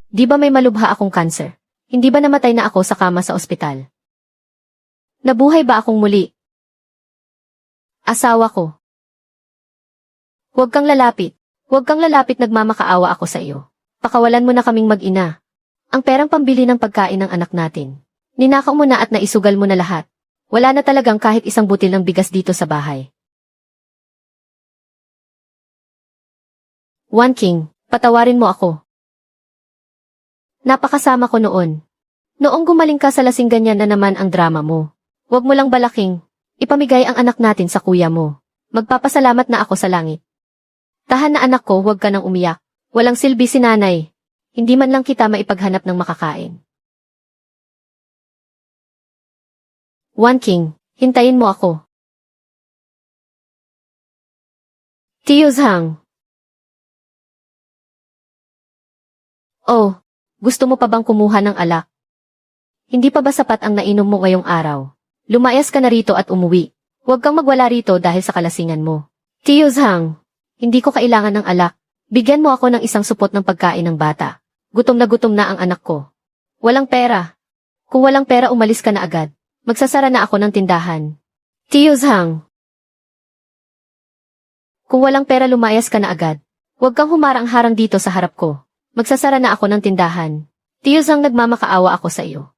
Di ba may malubha akong cancer? Hindi ba namatay na ako sa kama sa ospital? Nabuhay ba akong muli? Asawa ko. Huwag kang lalapit. Huwag kang lalapit, nagmamakaawa ako sa iyo. Pakawalan mo na kaming mag-ina. Ang perang pambili ng pagkain ng anak natin. Ninakaw mo na at naisugal mo na lahat. Wala na talagang kahit isang butil ng bigas dito sa bahay. One King, patawarin mo ako. Napakasama ko noon. Noong gumaling ka sa lasing, ganyan na naman ang drama mo. Huwag mo lang balaking. Ipamigay ang anak natin sa kuya mo. Magpapasalamat na ako sa langit. Tahan na anak ko, huwag ka nang umiyak. Walang silbi si nanay. Hindi man lang kita maipaghanap ng makakain. One King, hintayin mo ako. Tio Zhang. Oh, gusto mo pa bang kumuha ng alak? Hindi pa ba sapat ang nainom mo ngayong araw? Lumayas ka na rito at umuwi. Huwag kang magwala rito dahil sa kalasingan mo. Tio Zhang, hindi ko kailangan ng alak. Bigyan mo ako ng isang supot ng pagkain ng bata. Gutom na ang anak ko. Walang pera. Kung walang pera, umalis ka na agad. Magsasara na ako ng tindahan. Tio Zhang. Kung walang pera, lumayas ka na agad. Huwag kang humarang-harang dito sa harap ko. Magsasara na ako ng tindahan. Tio Zhang, nagmamakaawa ako sa iyo.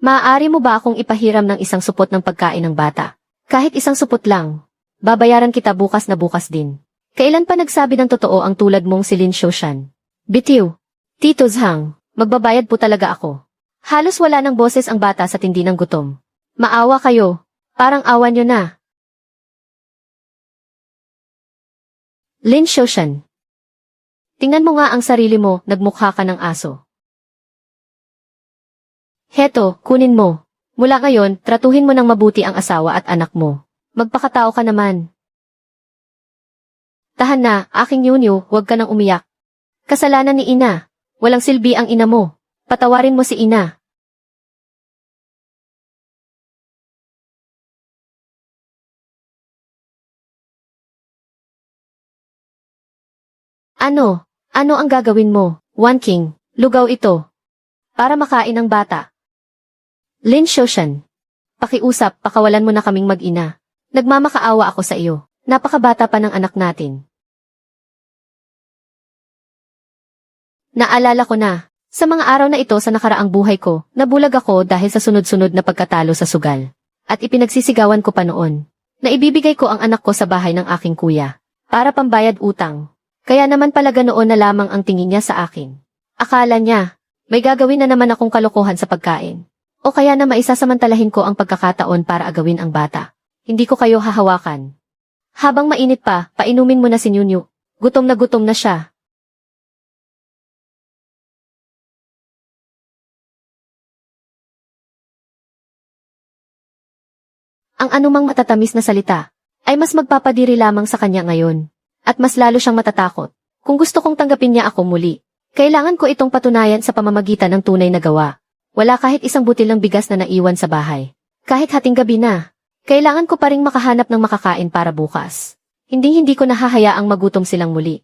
Maaari mo ba akong ipahiram ng isang supot ng pagkain ng bata? Kahit isang supot lang. Babayaran kita bukas na bukas din. Kailan pa nagsabi ng totoo ang tulad mong si Lin Xiaoshan? Bitiw. Tito Zhang, magbabayad po talaga ako. Halos wala ng boses ang bata sa tindi ng gutom. Maawa kayo. Parang awa nyo na. Lin Xiaoshan. Tingnan mo nga ang sarili mo, nagmukha ka ng aso. Heto, kunin mo. Mula ngayon, tratuhin mo ng mabuti ang asawa at anak mo. Magpakatao ka naman. Tahan na, aking Yunyu, huwag ka nang umiyak. Kasalanan ni ina. Walang silbi ang ina mo. Patawarin mo si ina. Ano? Ano ang gagawin mo, One King? Lugaw ito. Para makain ng bata. Lin Xiaoshan. Pakiusap, pakawalan mo na kaming mag-ina. Nagmamakaawa ako sa iyo. Napakabata pa ng anak natin. Naalala ko na, sa mga araw na ito sa nakaraang buhay ko, nabulag ako dahil sa sunod-sunod na pagkatalo sa sugal. At ipinagsisigawan ko pa noon, na ibibigay ko ang anak ko sa bahay ng aking kuya, para pambayad utang. Kaya naman pala ganoon na lamang ang tingin niya sa akin. Akala niya, may gagawin na naman akong kalokohan sa pagkain. O kaya na maisasamantalahin ko ang pagkakataon para agawin ang bata. Hindi ko kayo hahawakan. Habang mainit pa, painumin mo na si Nyunyu. Gutom na siya. Ang anumang matatamis na salita ay mas magpapadiri lamang sa kanya ngayon. At mas lalo siyang matatakot. Kung gusto kong tanggapin niya ako muli, kailangan ko itong patunayan sa pamamagitan ng tunay na gawa. Wala kahit isang butil ng bigas na naiwan sa bahay. Kahit hating gabi na, kailangan ko pa ring makahanap ng makakain para bukas. Hindi ko nahahayaang magutom silang muli.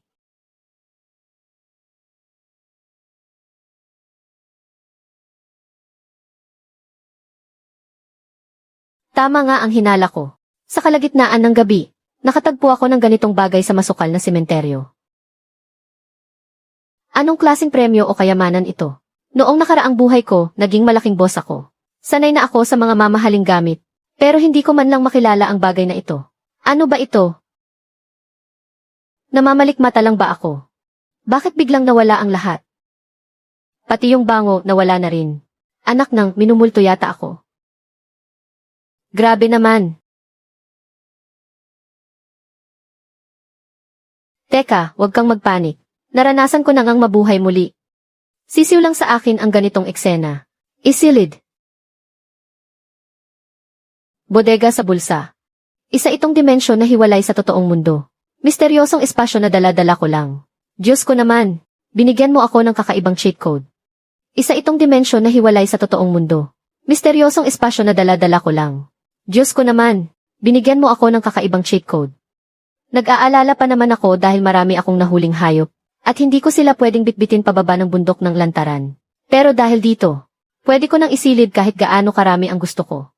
Tama nga ang hinala ko. Sa kalagitnaan ng gabi, nakatagpo ako ng ganitong bagay sa masukal na sementeryo. Anong klaseng premyo o kayamanan ito? Noong nakaraang buhay ko, naging malaking boss ako. Sanay na ako sa mga mamahaling gamit, pero hindi ko man lang makilala ang bagay na ito. Ano ba ito? Namamalikmata lang ba ako? Bakit biglang nawala ang lahat? Pati yung bango nawala na rin. Anak ng minumulto yata ako. Grabe naman. Teka, huwag kang magpanik. Naranasan ko na ngang mabuhay muli. Sisiw lang sa akin ang ganitong eksena. Isilid. Bodega sa bulsa. Isa itong dimensyon na hiwalay sa totoong mundo. Misteryosong espasyo na dala-dala ko lang. Diyos ko naman, binigyan mo ako ng kakaibang cheat code. Isa itong dimensyon na hiwalay sa totoong mundo. Misteryosong espasyo na dala-dala ko lang. Diyos ko naman, binigyan mo ako ng kakaibang cheat code. Nag-aalala pa naman ako dahil marami akong nahuling hayop. At hindi ko sila pwedeng bitbitin pababa ng bundok ng lantaran. Pero dahil dito, pwede ko nang isilid kahit gaano karami ang gusto ko.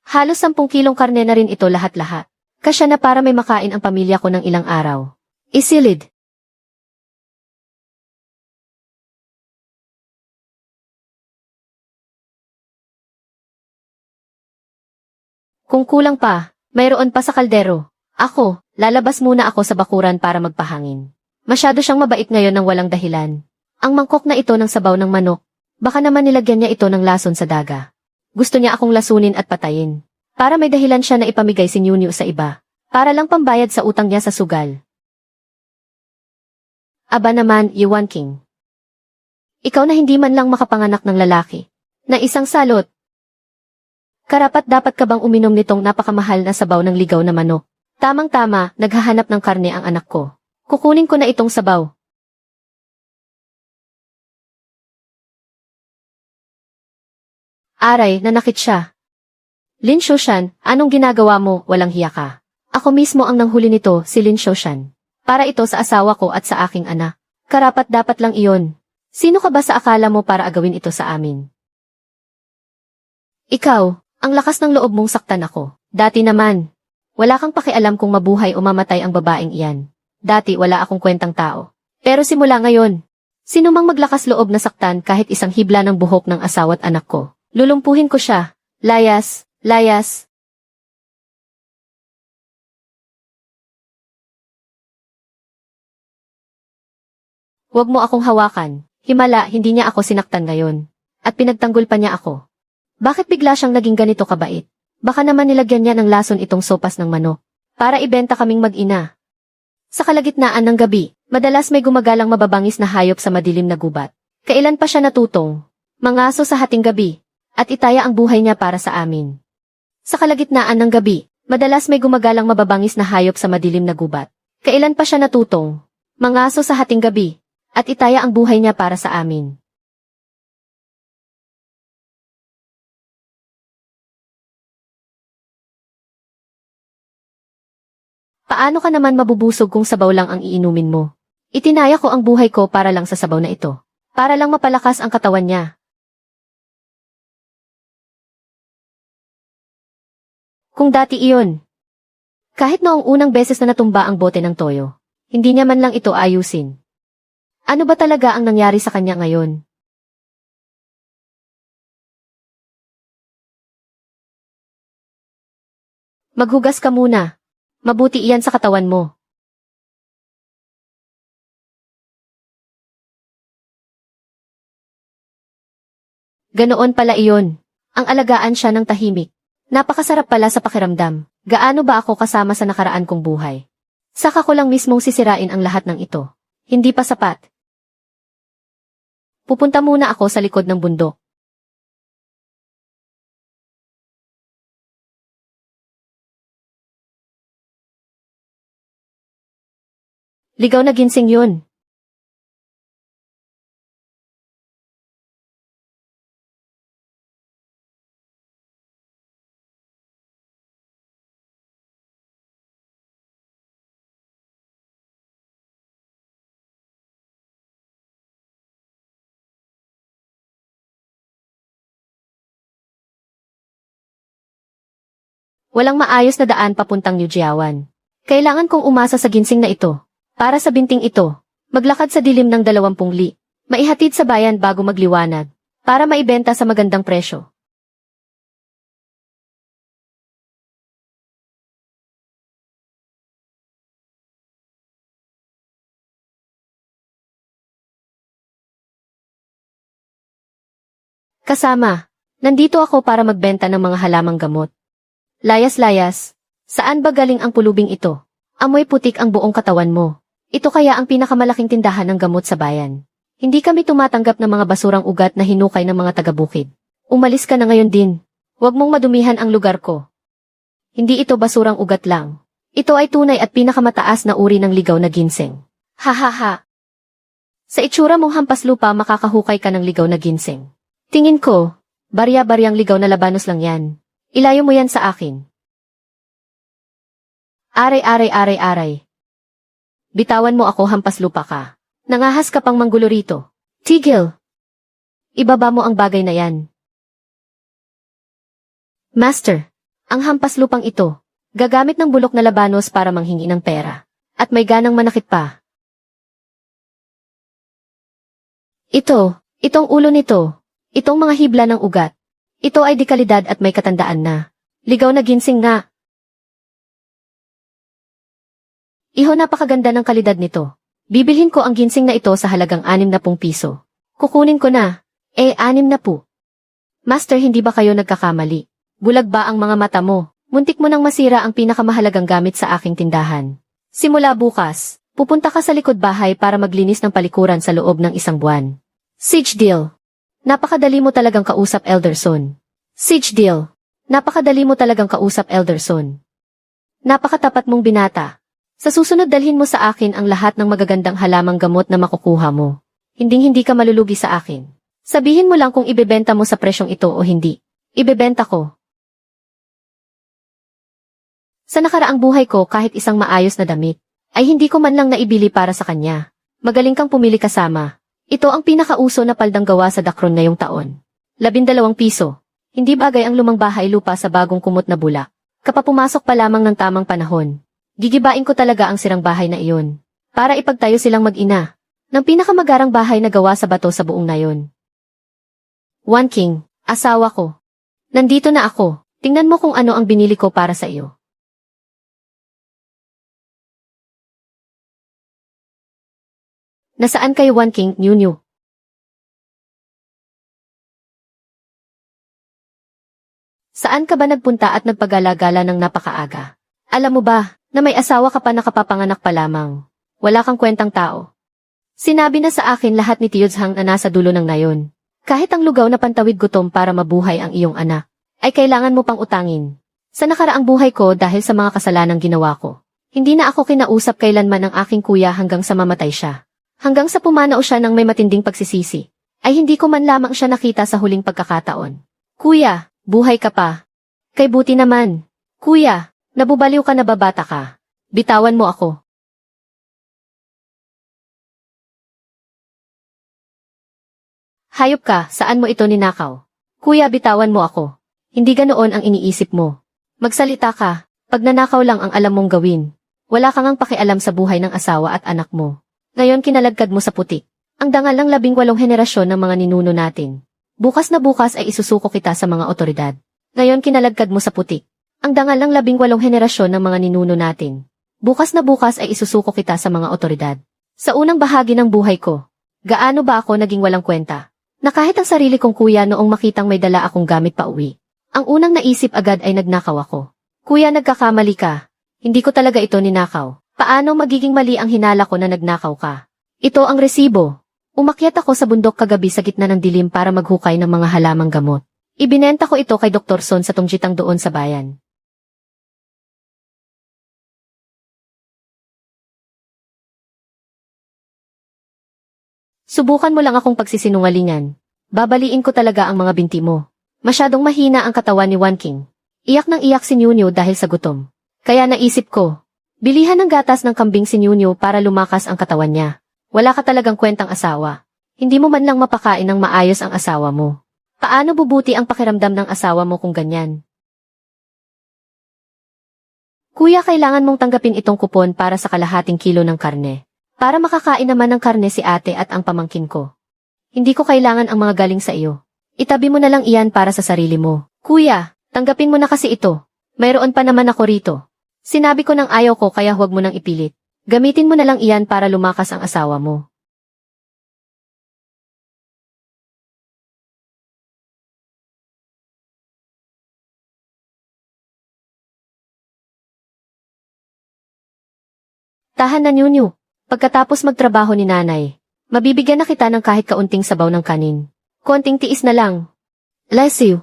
Halos 10 kilong karne na rin ito lahat-lahat. Kasya na para may makain ang pamilya ko ng ilang araw. Isilid. Kung kulang pa, mayroon pa sa kaldero. Ako, lalabas muna ako sa bakuran para magpahangin. Masyado siyang mabait ngayon ng walang dahilan. Ang mangkok na ito ng sabaw ng manok, baka naman nilagyan niya ito ng lason sa daga. Gusto niya akong lasunin at patayin. Para may dahilan siya na ipamigay si Nyunyu sa iba. Para lang pambayad sa utang niya sa sugal. Aba naman, Yuan King. Ikaw na hindi man lang makapanganak ng lalaki. Na isang salot. Karapat-dapat ka bang uminom nitong napakamahal na sabaw ng ligaw na manok? Tamang-tama, naghahanap ng karne ang anak ko. Kukunin ko na itong sabaw. Aray, nanakit siya. Lin Shoshan, anong ginagawa mo, walang hiya ka? Ako mismo ang nanghuli nito, si Lin Shoshan. Para ito sa asawa ko at sa aking anak. Karapat-dapat lang iyon. Sino ka ba sa akala mo para agawin ito sa amin? Ikaw, ang lakas ng loob mong saktan ako. Dati naman. Wala kang pakialam kung mabuhay o mamatay ang babaeng iyan. Dati wala akong kwentang tao. Pero simula ngayon, sino mang maglakas loob na saktan kahit isang hibla ng buhok ng asawa't anak ko, lulumpuhin ko siya. Layas. Layas. Huwag mo akong hawakan. Himala, hindi niya ako sinaktan ngayon. At pinagtanggol pa niya ako. Bakit bigla siyang naging ganito kabait? Baka naman nilagyan niya ng lason itong sopas ng manok. Para ibenta kaming mag-ina. Sa kalagitnaan ng gabi, madalas may gumagalang mababangis na hayop sa madilim na gubat. Kailan pa siya natutong? Mangaso sa hating gabi. At itaya ang buhay niya para sa amin. Sa kalagitnaan ng gabi, madalas may gumagalang mababangis na hayop sa madilim na gubat. Kailan pa siya natutong? Mangaso sa hating gabi, at itaya ang buhay niya para sa amin. Paano ka naman mabubusog kung sabaw lang ang iinumin mo? Itinaya ko ang buhay ko para lang sa sabaw na ito. Para lang mapalakas ang katawan niya. Kung dati iyon. Kahit noong unang beses na natumba ang bote ng toyo, hindi niya man lang ito ayusin. Ano ba talaga ang nangyari sa kanya ngayon? Maghugas ka muna. Mabuti iyan sa katawan mo. Ganoon pala iyon. Ang alagaan siya ng tahimik. Napakasarap pala sa pakiramdam. Gaano ba ako kasama sa nakaraan kong buhay? Saka ko lang mismong sisirain ang lahat ng ito. Hindi pa sapat. Pupunta muna ako sa likod ng bundok. Ligaw na ginseng yun. Walang maayos na daan papuntang New Jiawan. Kailangan kong umasa sa ginseng na ito. Para sa binting ito, maglakad sa dilim ng 20 li. Maihatid sa bayan bago magliwanag. Para maibenta sa magandang presyo. Kasama, nandito ako para magbenta ng mga halamang gamot. Layas-layas, saan ba galing ang pulubing ito? Amoy putik ang buong katawan mo. Ito kaya ang pinakamalaking tindahan ng gamot sa bayan. Hindi kami tumatanggap ng mga basurang ugat na hinukay ng mga taga-bukid. Umalis ka na ngayon din. Huwag mong madumihan ang lugar ko. Hindi ito basurang ugat lang. Ito ay tunay at pinakamataas na uri ng ligaw na ginseng. Ha ha ha. Sa itsura mong hampas lupa makakahukay ka ng ligaw na ginseng. Tingin ko, barya-baryang ligaw na labanos lang yan. Ilayo mo yan sa akin. Aray. Bitawan mo ako, hampas lupa ka. Nangahas ka pang manggulo rito. Tigil. Ibaba mo ang bagay na yan. Master, ang hampas lupang ito, gagamit ng bulok na labanos para manghingi ng pera. At may ganang manakit pa. Itong ulo nito, itong mga hibla ng ugat. Ito ay dekalidad at may katandaan na. Ligaw na ginseng nga. Iho, napakaganda ng kalidad nito. Bibilhin ko ang ginseng na ito sa halagang 60 piso. Kukunin ko na. 60. Master, hindi ba kayo nagkakamali? Bulag ba ang mga mata mo? Muntik mo nang masira ang pinakamahalagang gamit sa aking tindahan. Simula bukas, pupunta ka sa likod bahay para maglinis ng palikuran sa loob ng 1 buwan. Siege deal. Napakadali mo talagang kausap, Elderson. Siege deal. Napakadali mo talagang kausap, Elderson. Napakatapat mong binata. Sa susunod dalhin mo sa akin ang lahat ng magagandang halamang gamot na makukuha mo. Hinding-hindi ka malulugi sa akin. Sabihin mo lang kung ibebenta mo sa presyong ito o hindi. Ibebenta ko. Sa nakaraang buhay ko, kahit isang maayos na damit, ay hindi ko man lang naibili para sa kanya. Magaling kang pumili kasama. Ito ang pinakauso na paldang gawa sa Dakron ngayong taon. 12 piso. Hindi bagay ang lumang bahay lupa sa bagong kumot na bulak. Kapapumasok pa lamang ng tamang panahon. Gigibain ko talaga ang sirang bahay na iyon. Para ipagtayo silang mag-ina. Ng pinakamagarang bahay na gawa sa bato sa buong nayon. One King, asawa ko. Nandito na ako. Tingnan mo kung ano ang binili ko para sa iyo. Nasaan kayo, One King, New? Saan ka ba nagpunta at nagpagala-gala ng napakaaga? Alam mo ba, na may asawa ka pa, nakapapanganak pa lamang. Wala kang kwentang tao. Sinabi na sa akin lahat ni Tiyudzhang na nasa dulo ng nayon. Kahit ang lugaw na pantawid gutom para mabuhay ang iyong anak, ay kailangan mo pang utangin. Sa nakaraang buhay ko dahil sa mga kasalanang ginawa ko, hindi na ako kinausap kailanman ng aking kuya hanggang sa mamatay siya. Hanggang sa pumanao siya ng may matinding pagsisisi, ay hindi ko man lamang siya nakita sa huling pagkakataon. Kuya, buhay ka pa. Kay buti naman. Kuya, nabubaliw ka na ba, bata ka? Bitawan mo ako. Hayop ka, saan mo ito ninakaw? Kuya, bitawan mo ako. Hindi ganoon ang iniisip mo. Magsalita ka, pag nanakaw lang ang alam mong gawin. Wala kang ang pakialam sa buhay ng asawa at anak mo. Ngayon kinalagkad mo sa putik. Ang dangal ng 18 henerasyon ng mga ninuno natin. Bukas na bukas ay isusuko kita sa mga otoridad. Ngayon kinalagkad mo sa putik. Ang dangal ng 18 henerasyon ng mga ninuno natin. Bukas na bukas ay isusuko kita sa mga otoridad. Sa unang bahagi ng buhay ko, gaano ba ako naging walang kwenta? Na kahit ang sarili kong kuya noong makitang may dala akong gamit pa uwi. Ang unang naisip agad ay nagnakaw ako. Kuya, nagkakamali ka. Hindi ko talaga ito ninakaw. Paano magiging mali ang hinala ko na nagnakaw ka? Ito ang resibo. Umakyat ako sa bundok kagabi sa gitna ng dilim para maghukay ng mga halamang gamot. Ibinenta ko ito kay Dr. Son sa tungjitang doon sa bayan. Subukan mo lang akong pagsisinungalingan. Babaliin ko talaga ang mga binti mo. Masyadong mahina ang katawan ni One King. Iyak ng iyak si Nyunyo dahil sa gutom. Kaya naisip ko, bilihan ng gatas ng kambing si Nyunyo para lumakas ang katawan niya. Wala ka talagang kwentang asawa. Hindi mo man lang mapakain ng maayos ang asawa mo. Paano bubuti ang pakiramdam ng asawa mo kung ganyan? Kuya, kailangan mong tanggapin itong kupon para sa kalahating kilo ng karne. Para makakain naman ng karne si ate at ang pamangkin ko. Hindi ko kailangan ang mga galing sa iyo. Itabi mo na lang iyan para sa sarili mo. Kuya, tanggapin mo na kasi ito. Mayroon pa naman ako rito. Sinabi ko nang ayaw ko kaya huwag mo nang ipilit. Gamitin mo na lang iyan para lumakas ang asawa mo. Tahan na, Nyunyo. Pagkatapos magtrabaho ni nanay, mabibigyan na kita ng kahit kaunting sabaw ng kanin. Konting tiis na lang. Bless you.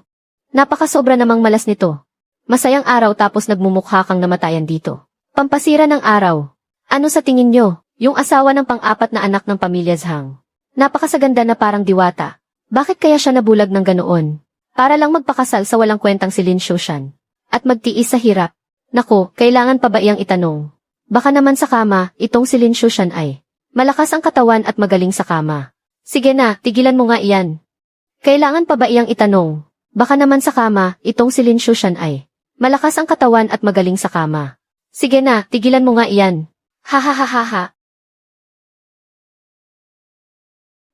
Napakasobra namang malas nito. Masayang araw tapos nagmumukha kang namatayan dito. Pampasira ng araw. Ano sa tingin nyo? Yung asawa ng pang-apat na anak ng pamilya Zhang. Napakasaganda na parang diwata. Bakit kaya siya nabulag ng ganoon? Para lang magpakasal sa walang kwentang si Lin Shushan. At magtiis sa hirap. Naku, kailangan pa ba iyang itanong? Baka naman sa kama, itong si Lin Shushan ay malakas ang katawan at magaling sa kama. Sige na, tigilan mo nga iyan. Kailangan pa ba iyang itanong? Baka naman sa kama, itong si Lin Shushan ay malakas ang katawan at magaling sa kama. Sige na, tigilan mo nga iyan. Ha ha ha ha ha.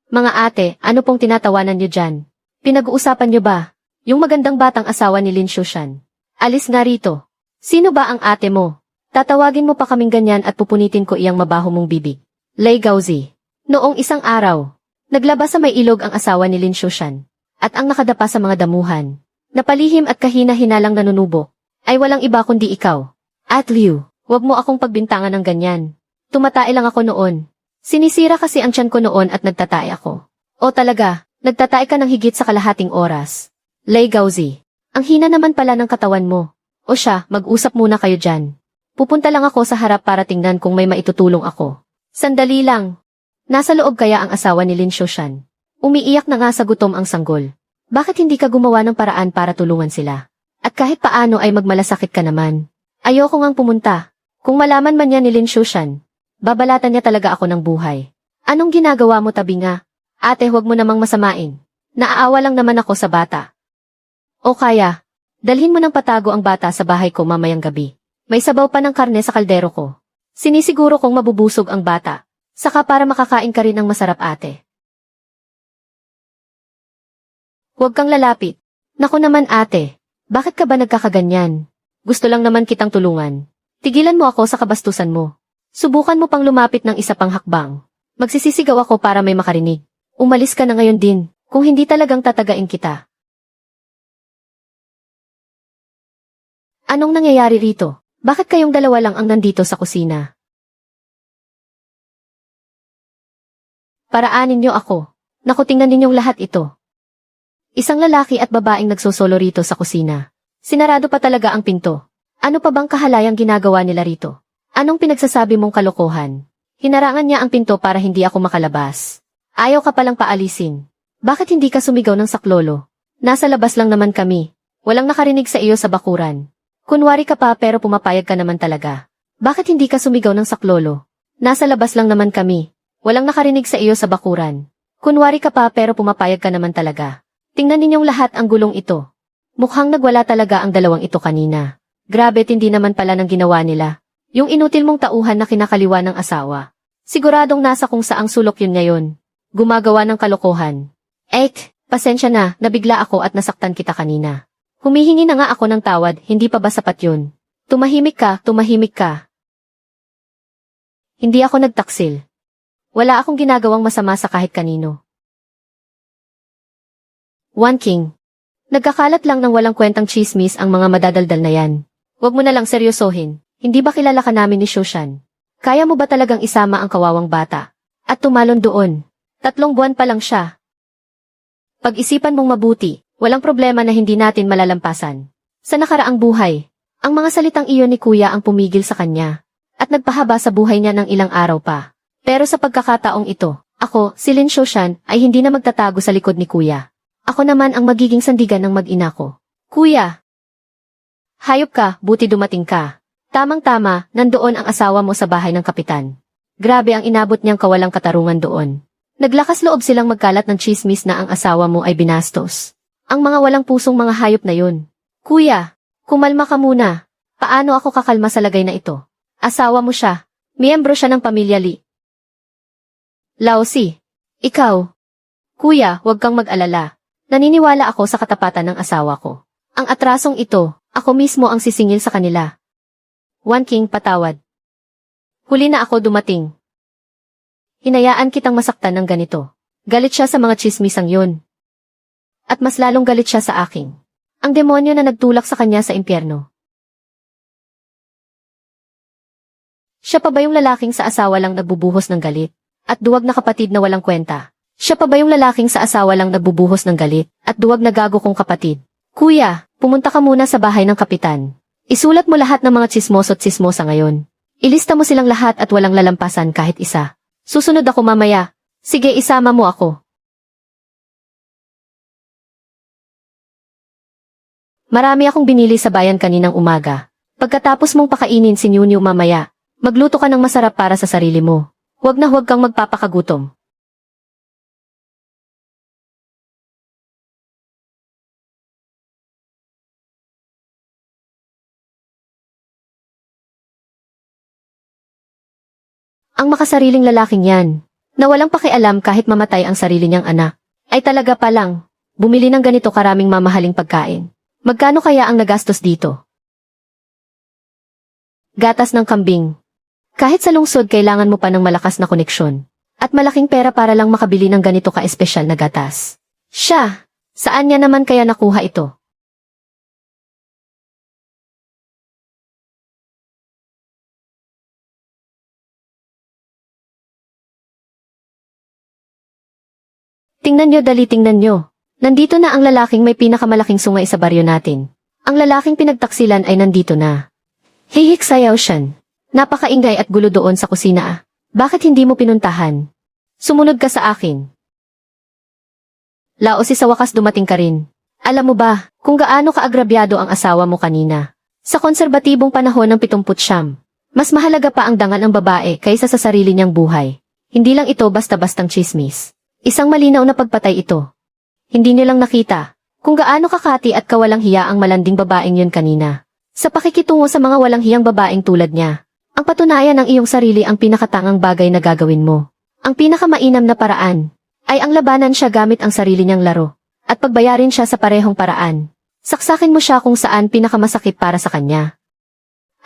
Mga ate, ano pong tinatawanan niyo dyan? Pinag-uusapan niyo ba? Yung magandang batang asawa ni Lin Shushan. Alis nga rito. Sino ba ang ate mo? Tatawagin mo pa kaming ganyan at pupunitin ko iyang mabaho mong bibig. Lei Gaozi. Noong isang araw, naglabas sa may ilog ang asawa ni Lin Shushan. At ang nakadapa sa mga damuhan, napalihim at kahina-hinalang nanunubo, ay walang iba kundi ikaw. At Liu, wag mo akong pagbintangan ng ganyan. Tumatae lang ako noon. Sinisira kasi ang tiyan ko noon at nagtatae ako. O talaga, nagtatae ka ng higit sa kalahating oras. Lei Gaozi, ang hina naman pala ng katawan mo. O siya, mag-usap muna kayo dyan. Pupunta lang ako sa harap para tingnan kung may maitutulong ako. Sandali lang. Nasa loob kaya ang asawa ni Lin Shushan? Umiiyak na nga sa gutom ang sanggol. Bakit hindi ka gumawa ng paraan para tulungan sila? At kahit paano ay magmalasakit ka naman. Ayoko ngang pumunta. Kung malaman man niya ni Lin Shushan, babalatan niya talaga ako ng buhay. Anong ginagawa mo tabi nga? Ate, huwag mo namang masamain. Naaawa lang naman ako sa bata. O kaya, dalhin mo ng patago ang bata sa bahay ko mamayang gabi. May sabaw pa ng karne sa kaldero ko. Sinisiguro kong mabubusog ang bata. Saka para makakain ka rin ng masarap ate. Huwag kang lalapit. Naku naman ate, bakit ka ba nagkakaganyan? Gusto lang naman kitang tulungan. Tigilan mo ako sa kabastusan mo. Subukan mo pang lumapit ng isa pang hakbang. Magsisisigaw ako para may makarinig. Umalis ka na ngayon din, kung hindi talagang tatagain kita. Anong nangyayari rito? Bakit kayong dalawa lang ang nandito sa kusina? Paraanin niyo ako. Naku, tingnan ninyong lahat ito. Isang lalaki at babaeng nagsosolo rito sa kusina. Sinarado pa talaga ang pinto. Ano pa bang kahalayang ginagawa nila rito? Anong pinagsasabi mong kalokohan? Hinarangan niya ang pinto para hindi ako makalabas. Ayaw ka palang paalisin. Bakit hindi ka sumigaw ng saklolo? Nasa labas lang naman kami. Walang nakarinig sa iyo sa bakuran. Kunwari ka pa pero pumapayag ka naman talaga. Bakit hindi ka sumigaw ng saklolo? Nasa labas lang naman kami. Walang nakarinig sa iyo sa bakuran. Kunwari ka pa pero pumapayag ka naman talaga. Tingnan ninyong lahat ang gulong ito. Mukhang nagwala talaga ang dalawang ito kanina. Grabe, hindi naman pala ng ginawa nila. Yung inutil mong tauhan na kinakaliwa ng asawa. Siguradong nasa kung saang sulok yun ngayon. Gumagawa ng kalokohan. Pasensya na, nabigla ako at nasaktan kita kanina. Humihingi na nga ako ng tawad, hindi pa ba sapat yun? Tumahimik ka, tumahimik ka. Hindi ako nagtaksil. Wala akong ginagawang masama sa kahit kanino. One King. Nagkakalat lang ng walang kwentang chismis ang mga madadaldal na yan. Huwag mo na lang seryosohin. Hindi ba kilala ka namin ni Shushan? Kaya mo ba talagang isama ang kawawang bata? At tumalon doon. 3 buwan pa lang siya. Pag-isipan mong mabuti, walang problema na hindi natin malalampasan. Sa nakaraang buhay, ang mga salitang iyon ni Kuya ang pumigil sa kanya. At nagpahaba sa buhay niya ng ilang araw pa. Pero sa pagkakataong ito, ako, si Lin Shushan, ay hindi na magtatago sa likod ni Kuya. Ako naman ang magiging sandigan ng mag-ina ko. Kuya! Hayop ka, buti dumating ka. Tamang-tama, nandoon ang asawa mo sa bahay ng kapitan. Grabe ang inabot niyang kawalang katarungan doon. Naglakas loob silang magkalat ng chismis na ang asawa mo ay binastos. Ang mga walang pusong mga hayop na yun. Kuya, kumalma ka muna. Paano ako kakalma sa lagay na ito? Asawa mo siya. Miyembro siya ng pamilya Li. Laosi, ikaw. Kuya, huwag kang mag-alala. Naniniwala ako sa katapatan ng asawa ko. Ang atrasong ito, ako mismo ang sisingil sa kanila. One King, patawad. Huli na ako dumating. Hinayaan kitang masaktan ng ganito. Galit siya sa mga chismisang yun. At mas lalong galit siya sa akin. Ang demonyo na nagtulak sa kanya sa impyerno. Siya pa ba yung lalaking sa asawa lang nagbubuhos ng galit? At duwag na kapatid na walang kwenta? Siya pa ba yung lalaking sa asawa lang nagbubuhos ng galit? At duwag na gago kong kapatid? Kuya, pumunta ka muna sa bahay ng kapitan. Isulat mo lahat ng mga tsismoso't tsismosa ngayon. Ilista mo silang lahat at walang lalampasan kahit isa. Susunod ako mamaya. Sige, isama mo ako. Marami akong binili sa bayan kaninang umaga. Pagkatapos mong pakainin si Nyunyu mamaya, magluto ka ng masarap para sa sarili mo. Huwag na huwag kang magpapakagutom. Ang makasariling lalaking yan, na walang pakialam kahit mamatay ang sarili niyang anak, ay talaga palang bumili ng ganito karaming mamahaling pagkain. Magkano kaya ang nagastos dito? Gatas ng kambing. Kahit sa lungsod kailangan mo pa ng malakas na koneksyon. At malaking pera para lang makabili ng ganito ka-espesyal na gatas. Siya, saan niya naman kaya nakuha ito? Tingnan nyo, dali tingnan nyo. Nandito na ang lalaking may pinakamalaking sungay sa baryo natin. Ang lalaking pinagtaksilan ay nandito na. Hihik sayaw siyan. Napakaingay at gulo doon sa kusina ah. Bakit hindi mo pinuntahan? Sumunod ka sa akin. Laosi, sa wakas dumating ka rin. Alam mo ba, kung gaano kaagrabyado ang asawa mo kanina? Sa konserbatibong panahon ng 70, mas mahalaga pa ang dangal ng babae kaysa sa sarili niyang buhay. Hindi lang ito basta-bastang chismis. Isang malinaw na pagpatay ito. Hindi nilang nakita kung gaano kakati at kawalang hiya ang malanding babaeng yun kanina. Sa pakikitungo sa mga walang hiyang babaeng tulad niya, ang patunayan ng iyong sarili ang pinakatangang bagay na gagawin mo. Ang pinakamainam na paraan ay ang labanan siya gamit ang sarili niyang laro at pagbayarin siya sa parehong paraan. Saksakin mo siya kung saan pinakamasakit para sa kanya.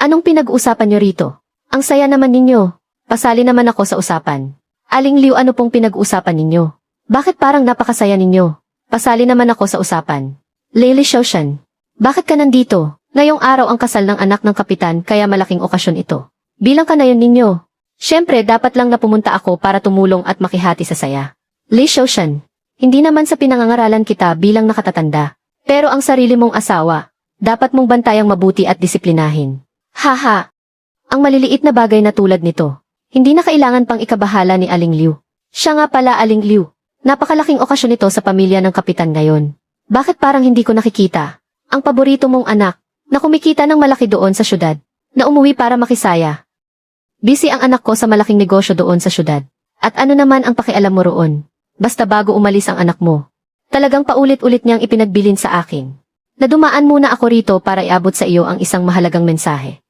Anong pinag-uusapan niyo rito? Ang saya naman ninyo. Pasali naman ako sa usapan. Aling Liu, ano pong pinag-uusapan ninyo? Bakit parang napakasaya ninyo? Pasali naman ako sa usapan. Lady Xiaoshan, bakit ka nandito? Ngayong araw ang kasal ng anak ng kapitan kaya malaking okasyon ito. Bilang kanayon ninyo. Siyempre dapat lang na pumunta ako para tumulong at makihati sa saya. Li Xiaoshan, hindi naman sa pinangangaralan kita bilang nakatatanda. Pero ang sarili mong asawa, dapat mong bantayang mabuti at disiplinahin. Haha! Ang maliliit na bagay na tulad nito, hindi na kailangan pang ikabahala ni Aling Liu. Siya nga pala, Aling Liu. Napakalaking okasyon ito sa pamilya ng kapitan ngayon. Bakit parang hindi ko nakikita ang paborito mong anak na kumikita ng malaki doon sa syudad, na umuwi para makisaya? Busy ang anak ko sa malaking negosyo doon sa syudad. At ano naman ang pakialam mo roon? Basta bago umalis ang anak mo. Talagang paulit-ulit niyang ipinagbilin sa akin na dumaan muna ako rito para iabot sa iyo ang isang mahalagang mensahe.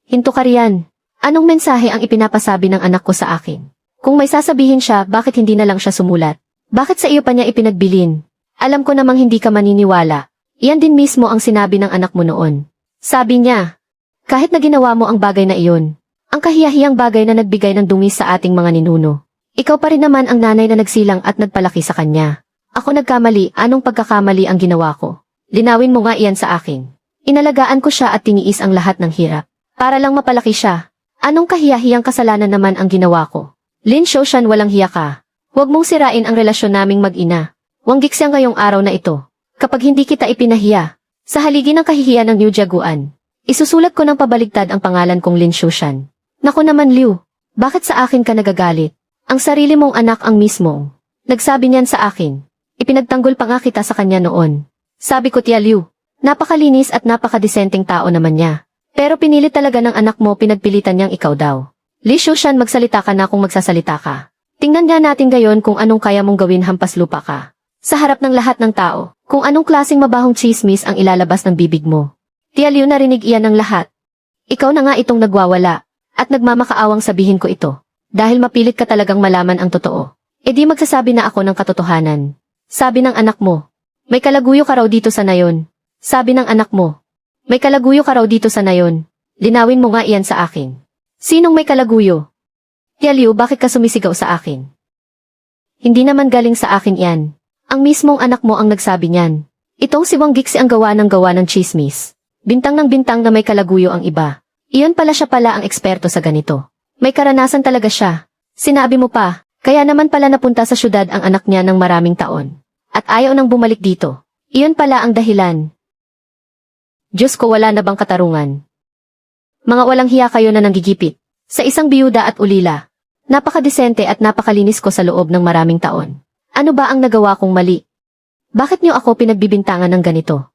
Hinto ka riyan. Anong mensahe ang ipinapasabi ng anak ko sa akin? Kung may sasabihin siya, bakit hindi na lang siya sumulat? Bakit sa iyo pa niya ipinagbilin? Alam ko namang hindi ka maniniwala. Iyan din mismo ang sinabi ng anak mo noon. Sabi niya, kahit na ginawa mo ang bagay na iyon, ang kahiyahiyang bagay na nagbigay ng dungis sa ating mga ninuno, ikaw pa rin naman ang nanay na nagsilang at nagpalaki sa kanya. Ako nagkamali, anong pagkakamali ang ginawa ko? Linawin mo nga iyan sa akin. Inalagaan ko siya at tiniis ang lahat ng hirap. Para lang mapalaki siya. Anong kahiyahiyang kasalanan naman ang ginawa ko? Lin Xiaoshan, walang hiya ka. Huwag mong sirain ang relasyon naming mag-ina. Wanggik siya ngayong araw na ito. Kapag hindi kita ipinahiya, sa haligi ng kahihiyan ng New Jaguan, isusulat ko ng pabaligtad ang pangalan kong Lin Xiaoshan. Naku naman, Liu, bakit sa akin ka nagagalit? Ang sarili mong anak ang mismong nagsabi niyan sa akin. Ipinagtanggol pa nga kita sa kanya noon. Sabi ko, Tia Liu, napakalinis at napakadesenteng tao naman niya. Pero pinilit talaga ng anak mo, pinagpilitan niyang ikaw daw. Li Xiaoshan, magsalita ka na kung magsasalita ka. Tingnan nga natin gayon kung anong kaya mong gawin, hampas lupa ka. Sa harap ng lahat ng tao, kung anong klaseng mabahong chismis ang ilalabas ng bibig mo. Tia Liu, narinig iyan ng lahat. Ikaw na nga itong nagwawala, at nagmamakaawang sabihin ko ito. Dahil mapilit ka talagang malaman ang totoo. E di magsasabi na ako ng katotohanan. Sabi ng anak mo, may kalaguyo ka raw dito sa nayon. Sabi ng anak mo, may kalaguyo ka raw dito sa nayon. Linawin mo nga iyan sa akin. Sinong may kalaguyo? Tia Liu, bakit ka sumisigaw sa akin? Hindi naman galing sa akin yan. Ang mismong anak mo ang nagsabi niyan. Itong si Wang Gixi ang gawa ng chismis. Bintang ng bintang na may kalaguyo ang iba. Iyon pala, siya pala ang eksperto sa ganito. May karanasan talaga siya. Sinabi mo pa, kaya naman pala napunta sa syudad ang anak niya ng maraming taon. At ayaw nang bumalik dito. Iyon pala ang dahilan. Diyos ko, wala na bang katarungan? Mga walang hiya kayo na nanggigipit. Sa isang biyuda at ulila. Napakadesente at napakalinis ko sa loob ng maraming taon. Ano ba ang nagawa kong mali? Bakit niyo ako pinagbibintangan ng ganito?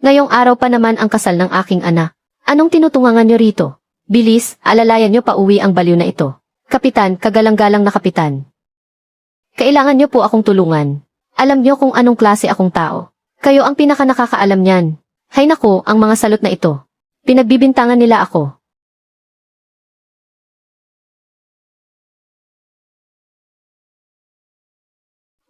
Ngayong araw pa naman ang kasal ng aking anak. Anong tinutungangan niyo rito? Bilis, alalayan niyo pauwi ang baliw na ito. Kapitan, kagalang-galang na kapitan. Kailangan niyo po akong tulungan. Alam niyo kung anong klase akong tao. Kayo ang pinaka-nakakaalam niyan. Hay nako, ang mga salot na ito. Pinagbibintangan nila ako.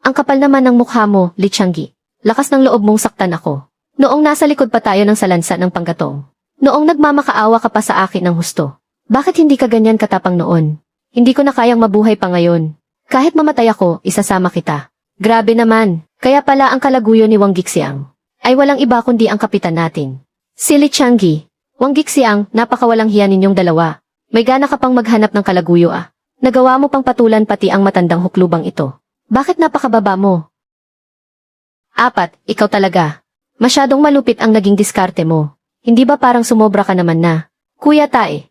Ang kapal naman ng mukha mo, Li Changgi. Lakas ng loob mong saktan ako. Noong nasa likod pa tayo ng salansa ng panggatong. Noong nagmamakaawa ka pa sa akin ng husto. Bakit hindi ka ganyan katapang noon? Hindi ko na kayang mabuhay pa ngayon. Kahit mamatay ako, isasama kita. Grabe naman, kaya pala ang kalaguyo ni Wang Gixiang ay walang iba kundi ang kapitan natin. Si Li Changgi. Wang Gixiang, napakawalang hiya ninyong dalawa. May gana ka pang maghanap ng kalaguyo ah. Nagawa mo pang patulan pati ang matandang huklubang ito. Bakit napakababa mo? 4, ikaw talaga. Masyadong malupit ang naging diskarte mo. Hindi ba parang sumobra ka naman na? Kuya Tae.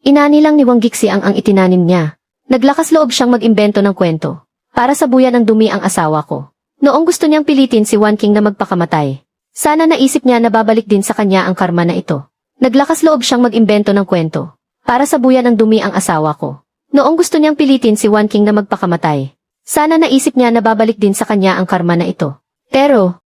Inani lang ni Wang Gixiang ang itinanim niya. Naglakas loob siyang mag-imbento ng kwento. Para sabuyan ng dumi ang asawa ko. Noong gusto niyang pilitin si Wan King na magpakamatay. Sana naisip niya na babalik din sa kanya ang karma na ito. Naglakas loob siyang mag-imbento ng kwento. Para sabuyan ng dumi ang asawa ko. Noong gusto niyang pilitin si Wan King na magpakamatay. Sana naisip niya na babalik din sa kanya ang karma na ito. Pero,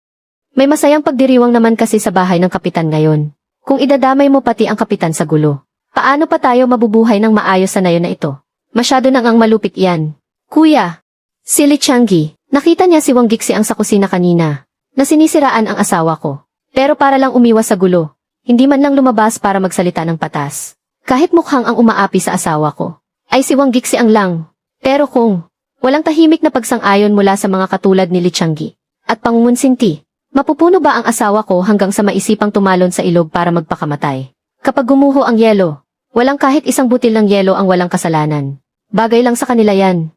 may masayang pagdiriwang naman kasi sa bahay ng kapitan ngayon. Kung idadamay mo pati ang kapitan sa gulo. Paano pa tayo mabubuhay ng maayos sa nayon na ito? Masyado nang ang malupit yan. Kuya, si Li Changgi, nakita niya si Wang Gixiang sa kusina kanina, na sinisiraan ang asawa ko. Pero para lang umiwas sa gulo, hindi man lang lumabas para magsalita ng patas. Kahit mukhang ang umaapi sa asawa ko, ay si Wang Gixiang lang. Pero kung walang tahimik na pagsang-ayon mula sa mga katulad ni Li Changgi, at pangungunsinti, mapupuno ba ang asawa ko hanggang sa maisipang tumalon sa ilog para magpakamatay? Kapag gumuho ang yelo, walang kahit isang butil ng yelo ang walang kasalanan. Bagay lang sa kanila yan.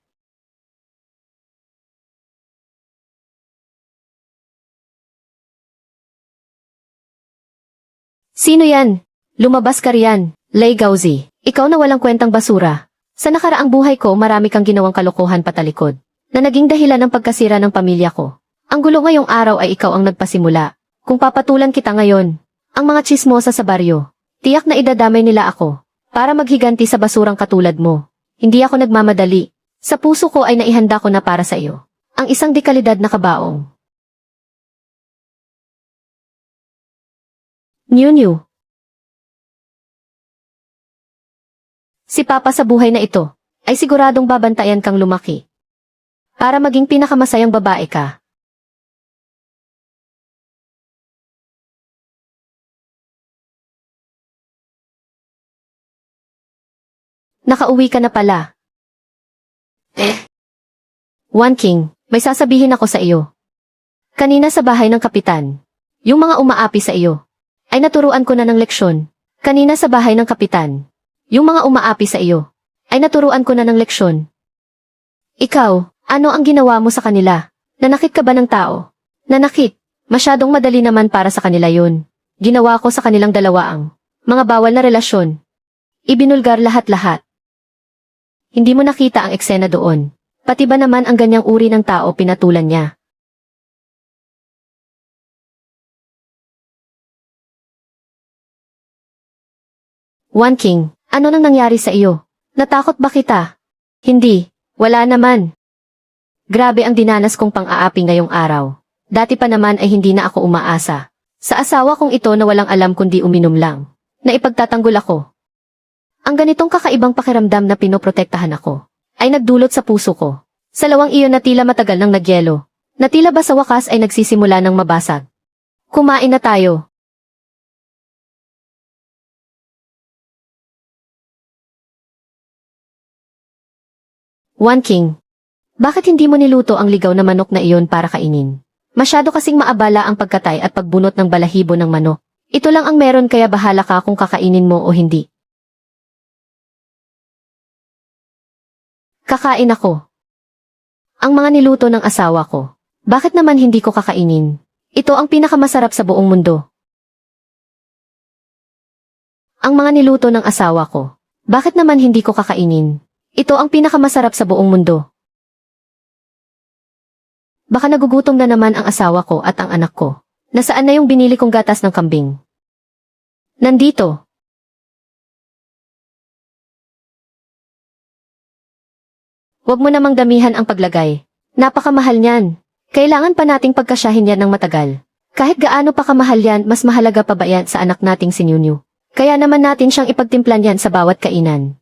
Sino yan? Lumabas ka riyan, Lei Gaozi. Ikaw na walang kwentang basura. Sa nakaraang buhay ko marami kang ginawang kalokohan patalikod, na naging dahilan ng pagkasira ng pamilya ko. Ang gulo ngayong araw ay ikaw ang nagpasimula. Kung papatulan kita ngayon, ang mga tsismosa sa baryo, tiyak na idadamay nila ako, para maghiganti sa basurang katulad mo. Hindi ako nagmamadali. Sa puso ko ay naihanda ko na para sa iyo. Ang isang dekalidad na kabaong. New. Si Papa sa buhay na ito, ay siguradong babantayan kang lumaki. Para maging pinakamasayang babae ka. Nakauwi ka na pala. Wan King, may sasabihin ako sa iyo. Kanina sa bahay ng kapitan, yung mga umaapi sa iyo, ay naturuan ko na ng leksyon. Kanina sa bahay ng kapitan, yung mga umaapi sa iyo, ay naturuan ko na ng leksyon. Ikaw, ano ang ginawa mo sa kanila? Nanakit ka ba ng tao? Nanakit, masyadong madali naman para sa kanila yun. Ginawa ko sa kanilang dalawa ang mga bawal na relasyon. Ibinulgar lahat-lahat. Hindi mo nakita ang eksena doon. Pati ba naman ang ganyang uri ng tao pinatulan niya? Wan King, ano nang nangyari sa iyo? Natakot ba kita? Hindi, wala naman. Grabe ang dinanas kong pang-aapi ngayong araw. Dati pa naman ay hindi na ako umaasa. Sa asawa kong ito na walang alam kundi uminom lang. Na ipagtatanggol ako. Ang ganitong kakaibang pakiramdam na pinoprotektahan ako, ay nagdulot sa puso ko. Sa lawang iyon na tila matagal nang nagyelo, na tila ba sa wakas ay nagsisimula ng mabasag. Kumain na tayo. Wan King, bakit hindi mo niluto ang ligaw na manok na iyon para kainin? Masyado kasing maabala ang pagkatay at pagbunot ng balahibo ng manok. Ito lang ang meron kaya bahala ka kung kakainin mo o hindi. Kakain ako. Ang mga niluto ng asawa ko. Bakit naman hindi ko kakainin? Ito ang pinakamasarap sa buong mundo. Ang mga niluto ng asawa ko. Bakit naman hindi ko kakainin? Ito ang pinakamasarap sa buong mundo. Baka nagugutom na naman ang asawa ko at ang anak ko. Nasaan na yung binili kong gatas ng kambing? Nandito. Huwag mo namang damihan ang paglagay. Napakamahal niyan. Kailangan pa nating pagkasyahin yan ng matagal. Kahit gaano pa kamahal yan, mas mahalaga pa ba yan sa anak nating si Nunyu? Kaya naman natin siyang ipagtimplan yan sa bawat kainan.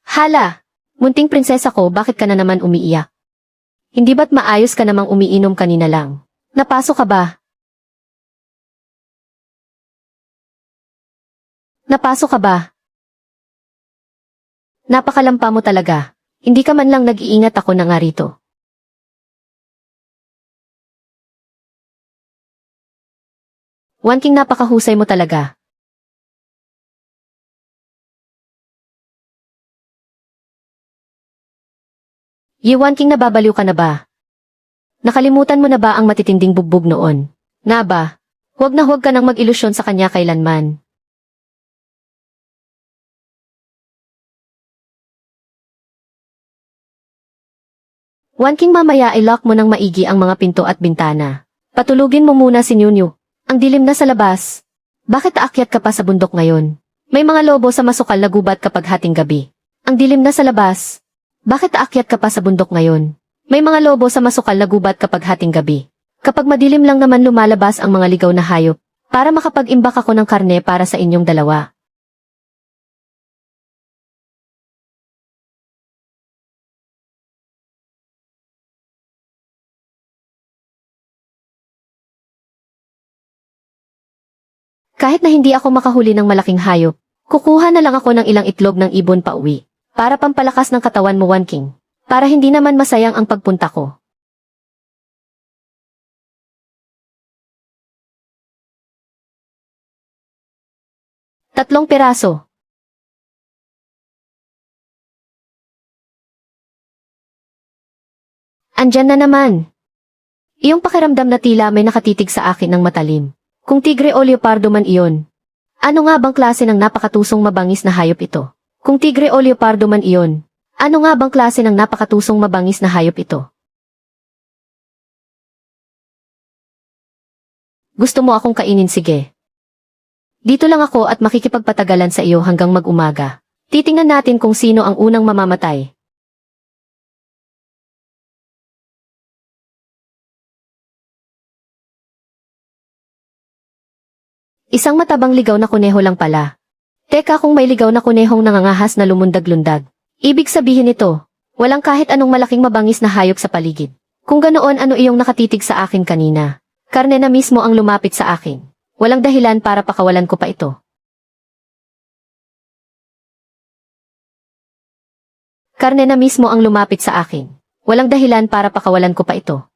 Hala! Munting prinsesa ko, bakit ka na naman umiiyak? Hindi ba't maayos ka namang umiinom kanina lang? Napasok ka ba? Napasok ka ba? Napakalampa mo talaga. Hindi ka man lang nag-iingat, ako na nga rito. Wanking, napakahusay mo talaga. Wanking, nababaliw ka na ba? Nakalimutan mo na ba ang matitinding bugbog noon? Nga ba? Huwag na huwag ka nang mag-ilusyon sa kanya kailanman. Wanking, mamaya i-lock mo ng maigi ang mga pinto at bintana. Patulugin mo muna si Nunyu. Ang dilim na sa labas. Bakit aakyat ka pa sa bundok ngayon? May mga lobo sa masukal na gubat kapag hating gabi. Ang dilim na sa labas. Bakit aakyat ka pa sa bundok ngayon? May mga lobo sa masukal na gubat kapag hating gabi. Kapag madilim lang naman lumalabas ang mga ligaw na hayop, para makapag-imbak ako ng karne para sa inyong dalawa. Kahit na hindi ako makahuli ng malaking hayop, kukuha na lang ako ng ilang itlog ng ibon pa uwi. Para pampalakas ng katawan mo, Wanking. Para hindi naman masayang ang pagpunta ko. Tatlong piraso. Andyan na naman. Iyong pakiramdam na tila may nakatitig sa akin ng matalim. Kung tigre o leopardo man iyon. Ano nga bang klase ng napakatusong mabangis na hayop ito? Kung tigre o leopardo man iyon. Ano nga bang klase ng napakatusong mabangis na hayop ito? Gusto mo akong kainin, sige. Dito lang ako at makikipagpatagalan sa iyo hanggang mag-umaga. Titingnan natin kung sino ang unang mamamatay. Isang matabang ligaw na kuneho lang pala. Teka, kung may ligaw na kunehong nangangahas na lumundag-lundag. Ibig sabihin nito, walang kahit anong malaking mabangis na hayop sa paligid. Kung ganoon, ano iyong nakatitig sa akin kanina? Karne na mismo ang lumapit sa akin. Walang dahilan para pakawalan ko pa ito. Karne na mismo ang lumapit sa akin. Walang dahilan para pakawalan ko pa ito.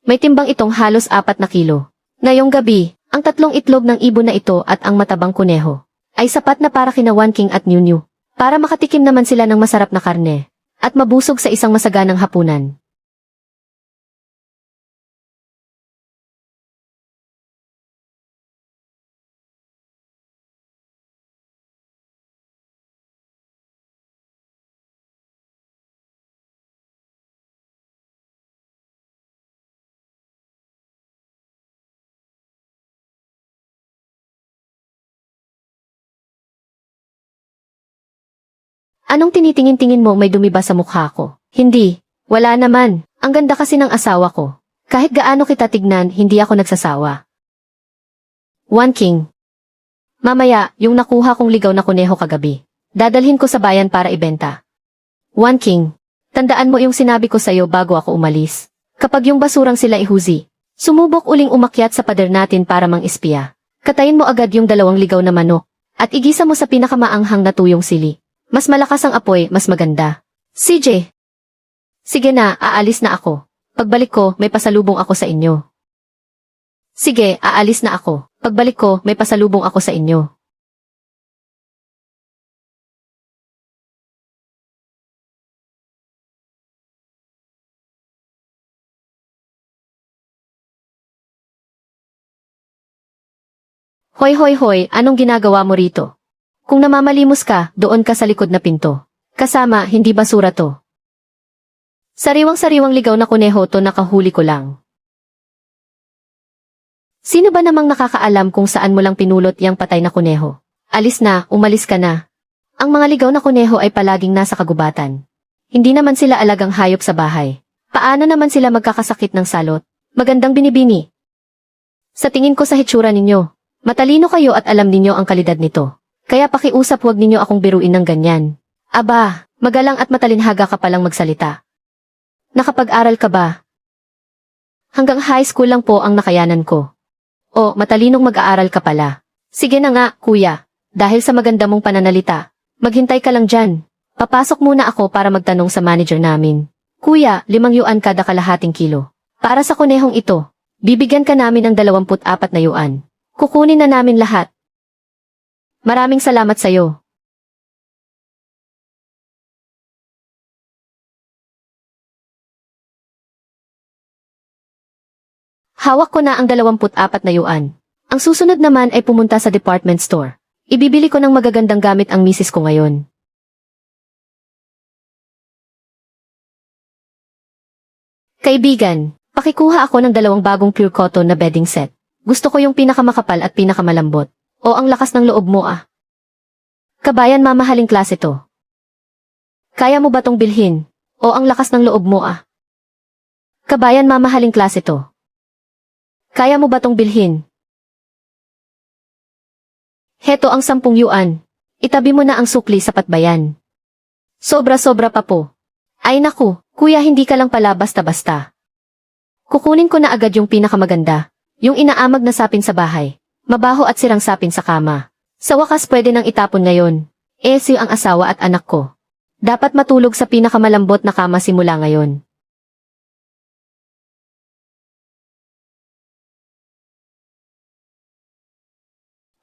May timbang itong halos 4 na kilo. Ngayong gabi, ang tatlong itlog ng ibon na ito at ang matabang kuneho ay sapat na para kina Wanking at Nunyu. Para makatikim naman sila ng masarap na karne at mabusog sa isang masaganang hapunan. Anong tinitingin-tingin mo, may dumi ba sa mukha ko? Hindi. Wala naman. Ang ganda kasi ng asawa ko. Kahit gaano kita tignan, hindi ako nagsasawa. Wanking. Mamaya, yung nakuha kong ligaw na kuneho kagabi. Dadalhin ko sa bayan para ibenta. Wanking. Tandaan mo yung sinabi ko sa'yo bago ako umalis. Kapag yung basurang sila ihuzi, sumubok uling umakyat sa pader natin para mang-espiya. Katayin mo agad yung 2 ligaw na manok. At igisa mo sa pinakamaanghang na tuyong sili. Mas malakas ang apoy, mas maganda. CJ. Sige na, aalis na ako. Pagbalik ko, may pasalubong ako sa inyo. Sige, aalis na ako. Pagbalik ko, may pasalubong ako sa inyo. Hoy hoy hoy, anong ginagawa mo rito? Kung namamalimos ka, doon ka sa likod na pinto. Kasama, hindi basura to. Sariwang-sariwang ligaw na kuneho to, nakahuli ko lang. Sino ba namang nakakaalam kung saan mo lang pinulot yang patay na kuneho? Alis na, umalis ka na. Ang mga ligaw na kuneho ay palaging nasa kagubatan. Hindi naman sila alagang hayop sa bahay. Paano naman sila magkakasakit ng salot? Magandang binibini. Sa tingin ko sa hitsura ninyo, matalino kayo at alam ninyo ang kalidad nito. Kaya pakiusap, huwag ninyo akong biruin ng ganyan. Aba, magalang at matalinhaga ka palang magsalita. Nakapag-aral ka ba? Hanggang high school lang po ang nakayanan ko. O, matalinong mag-aaral ka pala. Sige na nga, kuya. Dahil sa maganda mong pananalita, maghintay ka lang dyan. Papasok muna ako para magtanong sa manager namin. Kuya, 5 yuan kada kalahating kilo. Para sa kunehong ito, bibigyan ka namin ng 24 na yuan. Kukunin na namin lahat. Maraming salamat sa'yo. Hawak ko na ang 24 na yuan. Ang susunod naman ay pumunta sa department store. Ibibili ko ng magagandang gamit ang misis ko ngayon. Kaibigan, pakikuha ako ng 2 bagong pure cotton na bedding set. Gusto ko yung pinakamakapal at pinakamalambot. O ang lakas ng loob mo ah. Kabayan, mamahaling klase to. Kaya mo ba tong bilhin? O ang lakas ng loob mo ah. Kabayan, mamahaling klase to. Kaya mo ba tong bilhin? Heto ang 10 yuan. Itabi mo na ang sukli, sapat ba yan? Sobra-sobra pa po. Ay naku, kuya, hindi ka lang pala basta-basta. Kukunin ko na agad yung pinakamaganda. Yung inaamag na sapin sa bahay. Mabaho at sirang sapin sa kama. Sa wakas pwede nang itapon ngayon. Si ang asawa at anak ko. Dapat matulog sa pinakamalambot na kama simula ngayon.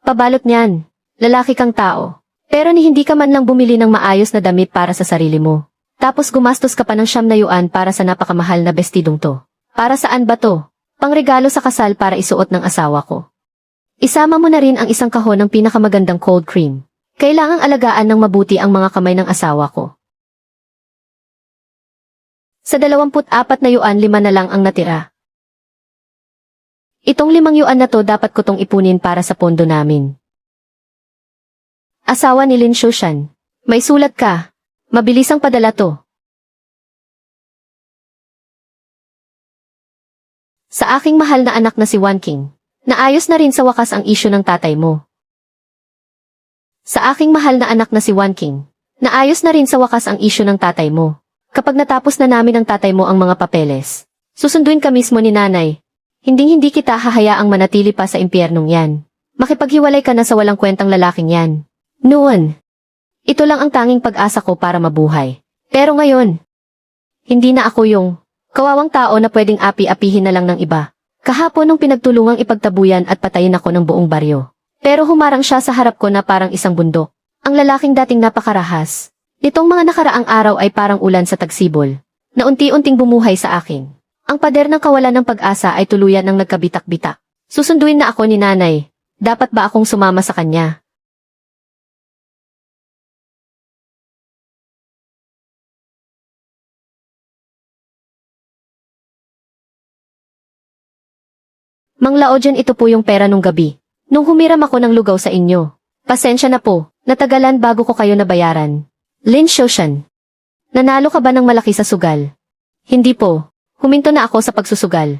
Pabalot niyan. Lalaki kang tao. Pero hindi ka man lang bumili ng maayos na damit para sa sarili mo. Tapos gumastos ka pa ng 9 yuan para sa napakamahal na bestidong to. Para saan ba to? Pangregalo sa kasal para isuot ng asawa ko. Isama mo na rin ang 1 kahon ng pinakamagandang cold cream. Kailangang alagaan ng mabuti ang mga kamay ng asawa ko. Sa 24 na yuan, 5 na lang ang natira. Itong 5 yuan na to dapat ko tong ipunin para sa pondo namin. Asawa ni Lin Shushan. May sulat ka. Mabilisang padala to. Sa aking mahal na anak na si Wan King. Naayos na rin sa wakas ang isyu ng tatay mo. Sa aking mahal na anak na si Wan King. Naayos na rin sa wakas ang isyu ng tatay mo. Kapag natapos na namin ng tatay mo ang mga papeles, susunduin ka mismo ni nanay. Hindi kita hahayaang manatili pa sa impyernong yan. Makipaghiwalay ka na sa walang kwentang lalaking yan. Noon, ito lang ang tanging pag-asa ko para mabuhay. Pero ngayon, hindi na ako yung kawawang tao na pwedeng api-apihin na lang ng iba. Kahapon nung pinagtulungang ipagtabuyan at patayin ako ng buong baryo. Pero humarang siya sa harap ko na parang isang bundok. Ang lalaking dating napakarahas. Nitong mga nakaraang araw ay parang ulan sa tagsibol, na unti-unting bumuhay sa akin. Ang pader ng kawalan ng pag-asa ay tuluyan ng nagkabitak-bitak. Susunduin na ako ni nanay. Dapat ba akong sumama sa kanya? Mang Lao dyan, ito po yung pera nung gabi. Nung humiram ako ng lugaw sa inyo. Pasensya na po, natagalan bago ko kayo nabayaran. Lin Shoshan. Nanalo ka ba ng malaki sa sugal? Hindi po. Huminto na ako sa pagsusugal.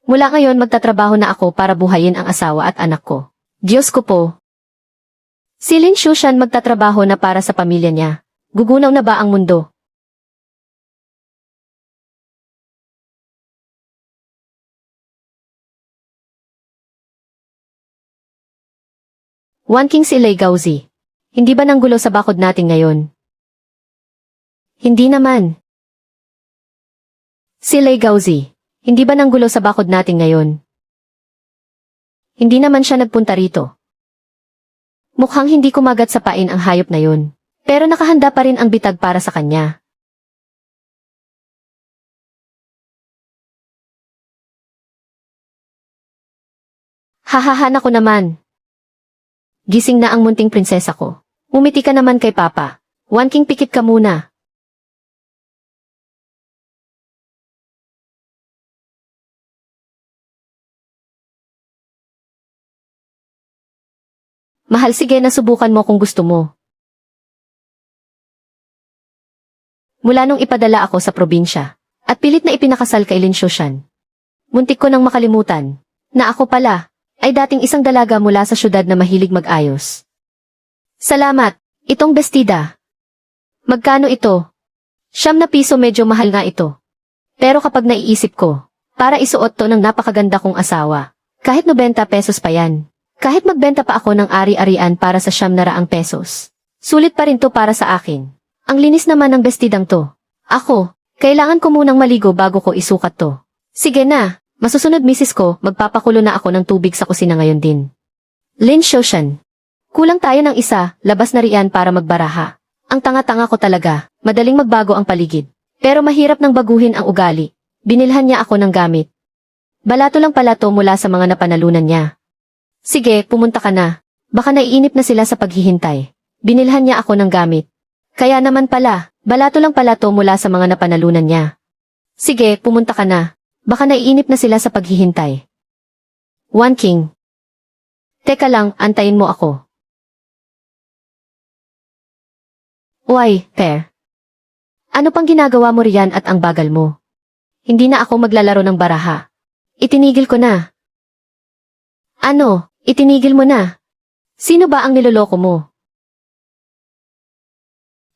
Mula ngayon magtatrabaho na ako para buhayin ang asawa at anak ko. Diyos ko po. Si Lin Shushan magtatrabaho na para sa pamilya niya. Gugunaw na ba ang mundo? Wan King, si Lei Gauzi. Hindi ba nanggulo sa bakod natin ngayon? Hindi naman. Si Lei Gauzi. Hindi ba nanggulo sa bakod natin ngayon? Hindi naman siya nagpunta rito. Mukhang hindi kumagat sa pain ang hayop na yun. Pero nakahanda pa rin ang bitag para sa kanya. Hahahan ako naman. Gising na ang munting prinsesa ko. Umiti ka naman kay Papa. Wanking pikit ka muna. Mahal, sige na, subukan mo kung gusto mo. Mula nung ipadala ako sa probinsya, at pilit na ipinakasal kay Lin Shoshan. Muntik ko nang makalimutan, na ako pala, ay dating isang dalaga mula sa syudad na mahilig mag-ayos. Salamat, itong bestida. Magkano ito? 9 na piso, medyo mahal nga ito. Pero kapag naiisip ko, para isuot to ng napakaganda kong asawa, kahit 90 pesos pa yan. Kahit magbenta pa ako ng ari-arian para sa 900 pesos. Sulit pa rin to para sa akin. Ang linis naman ng bestidang to. Ako, kailangan ko munang maligo bago ko isukat to. Sige na, masusunod misis ko, magpapakulo na ako ng tubig sa kusina ngayon din. Lin Shoshan. Kulang tayo ng isa, labas na riyan para magbaraha. Ang tanga-tanga ko talaga, madaling magbago ang paligid. Pero mahirap nang baguhin ang ugali. Binilhan niya ako ng gamit. Balato lang pala to mula sa mga napanalunan niya. Sige, pumunta ka na. Baka naiinip na sila sa paghihintay. Binilhan niya ako ng gamit. Kaya naman pala, balato lang pala to mula sa mga napanalunan niya. Sige, pumunta ka na. Baka naiinip na sila sa paghihintay. Wanking. Teka lang, antayin mo ako. Uy, Per. Ano pang ginagawa mo riyan at ang bagal mo? Hindi na ako maglalaro ng baraha. Itinigil ko na. Ano? Itinigil mo na. Sino ba ang niloloko mo?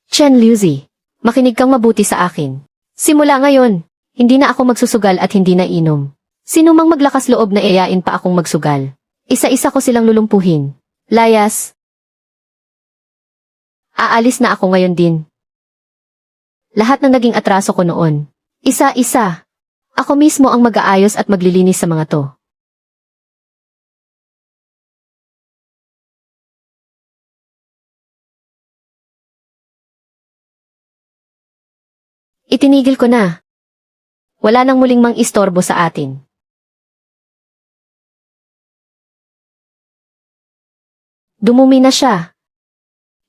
Chen Liuzi, makinig kang mabuti sa akin. Simula ngayon, hindi na ako magsusugal at hindi na inom. Sino mang maglakas loob na iayain pa akong magsugal. Isa-isa ko silang lulumpuhin. Layas. Aalis na ako ngayon din. Lahat ng naging atraso ko noon. Isa-isa. Ako mismo ang mag-aayos at maglilinis sa mga to. Itinigil ko na. Wala nang muling mang-istorbo sa atin. Dumumi na siya.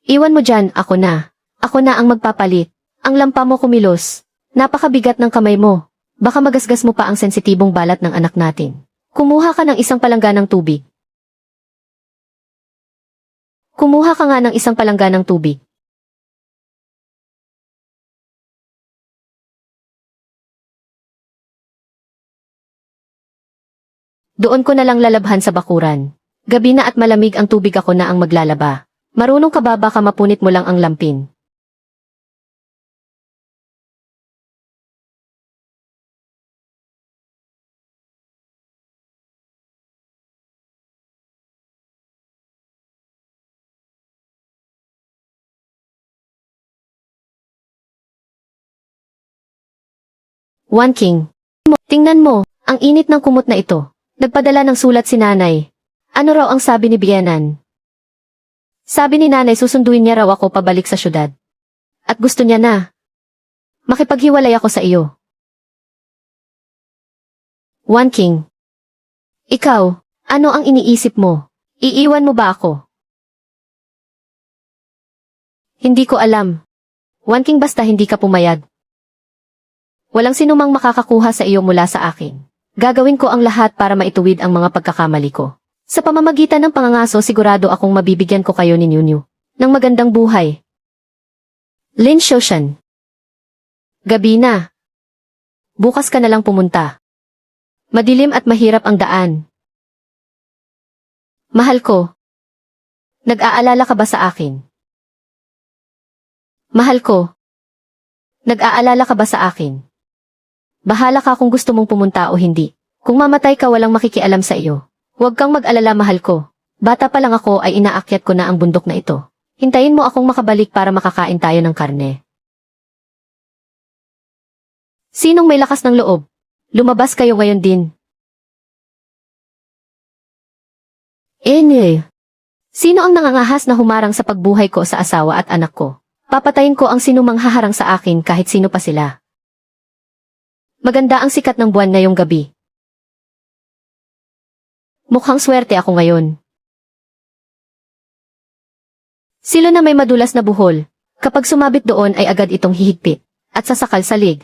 Iwan mo dyan, ako na. Ako na ang magpapalit. Ang lampa mo kumilos. Napakabigat ng kamay mo. Baka magasgas mo pa ang sensitibong balat ng anak natin. Kumuha ka ng isang palangganang tubig. Kumuha ka nga ng isang palangganang tubig. Doon ko na lang lalabhan sa bakuran. Gabi na at malamig ang tubig, ako na ang maglalaba. Marunong ka ba, baka mapunit mo lang ang lampin? Wanking. Tingnan mo, ang init ng kumot na ito. Nagpadala ng sulat si nanay. Ano raw ang sabi ni Bianan? Sabi ni nanay susunduin niya raw ako pabalik sa syudad. At gusto niya na. Makipaghiwalay ako sa iyo. Wanking. Ikaw, ano ang iniisip mo? Iiwan mo ba ako? Hindi ko alam. Wanking, basta hindi ka pumayag. Walang sinumang makakakuha sa iyo mula sa akin. Gagawin ko ang lahat para maituwid ang mga pagkakamali ko. Sa pamamagitan ng pangangaso, sigurado akong mabibigyan ko kayo ni Nunyu ng magandang buhay. Lin Shoshan. Gabi na. Bukas ka na lang pumunta. Madilim at mahirap ang daan. Mahal ko. Nag-aalala ka ba sa akin? Mahal ko. Nag-aalala ka ba sa akin? Bahala ka kung gusto mong pumunta o hindi. Kung mamatay ka, walang makikialam sa iyo. Huwag kang mag-alala, mahal ko. Bata pa lang ako ay inaakyat ko na ang bundok na ito. Hintayin mo akong makabalik para makakain tayo ng karne. Sinong may lakas ng loob? Lumabas kayo ngayon din. Anyway, sino ang nangangahas na humarang sa pagbuhay ko sa asawa at anak ko? Papatayin ko ang sinumang haharang sa akin kahit sino pa sila. Maganda ang sikat ng buwan ngayong gabi. Mukhang swerte ako ngayon. Silo na may madulas na buhol, kapag sumabit doon ay agad itong hihigpit, at sasakal sa lig.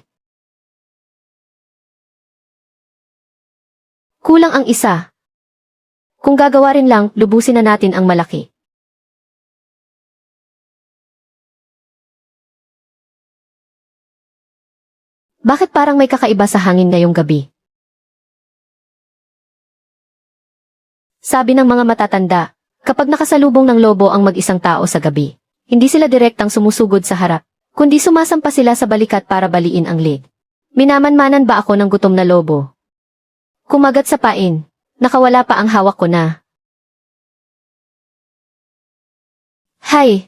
Kulang ang isa. Kung gagawa rin lang, lubusin na natin ang malaki. Bakit parang may kakaiba sa hangin ngayong gabi? Sabi ng mga matatanda, kapag nakasalubong ng lobo ang mag-isang tao sa gabi, hindi sila direktang sumusugod sa harap, kundi sumasampa sila sa balikat para baliin ang lig. Minamanmanan ba ako ng gutom na lobo? Kumagat sa pain, nakawala pa ang hawak ko na. Hay!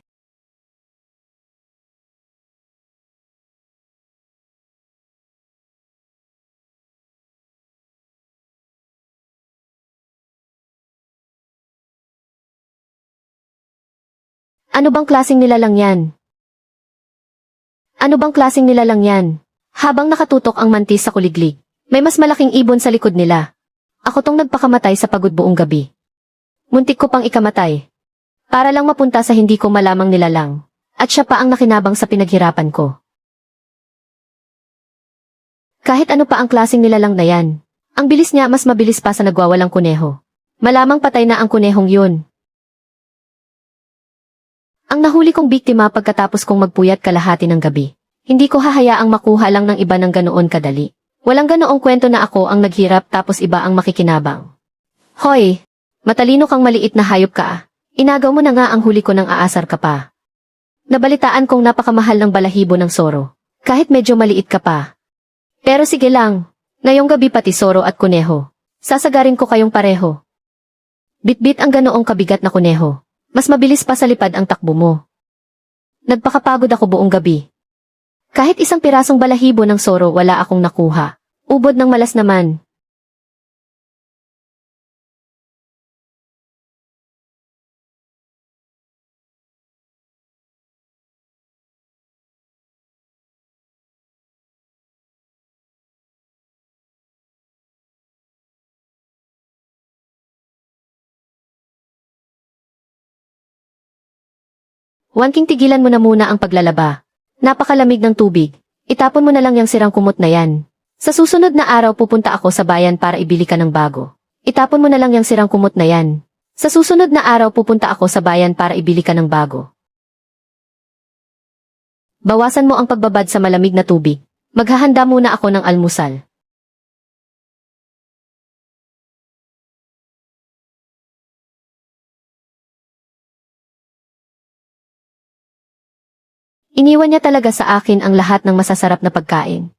Ano bang klaseng nilalang yan? Ano bang klaseng nilalang yan? Habang nakatutok ang mantis sa kuliglig, may mas malaking ibon sa likod nila. Ako tong nagpakamatay sa pagod buong gabi. Muntik ko pang ikamatay. Para lang mapunta sa hindi ko malamang nilalang. At siya pa ang nakinabang sa pinaghirapan ko. Kahit ano pa ang klaseng nilalang na yan, ang bilis niya mas mabilis pa sa nagwawalang kuneho. Malamang patay na ang kunehong yun. Ang nahuli kong biktima pagkatapos kong magpuyat kalahati ng gabi. Hindi ko hahayaang makuha lang ng iba ng ganoon kadali. Walang ganoong kwento na ako ang naghirap tapos iba ang makikinabang. Hoy! Matalino kang maliit na hayop ka. Inagaw mo na nga ang huli ko nang aasar ka pa. Nabalitaan kong napakamahal ng balahibo ng Soro. Kahit medyo maliit ka pa. Pero sige lang. Ngayong gabi pati Soro at kuneho. Sasagarin ko kayong pareho. Bitbit ang ganoong kabigat na kuneho. Mas mabilis pa sa lipad ang takbo mo. Nagpakapagod ako buong gabi. Kahit isang pirasong balahibo ng Soro wala akong nakuha. Ubod ng malas naman. Wanking tigilan mo na muna ang paglalaba. Napakalamig ng tubig. Itapon mo na lang yung sirang kumot na yan. Sa susunod na araw pupunta ako sa bayan para ibili ka ng bago. Itapon mo na lang yung sirang kumot na yan. Sa susunod na araw pupunta ako sa bayan para ibili ka ng bago. Bawasan mo ang pagbabad sa malamig na tubig. Maghahanda muna ako ng almusal. Iniwan niya talaga sa akin ang lahat ng masasarap na pagkain.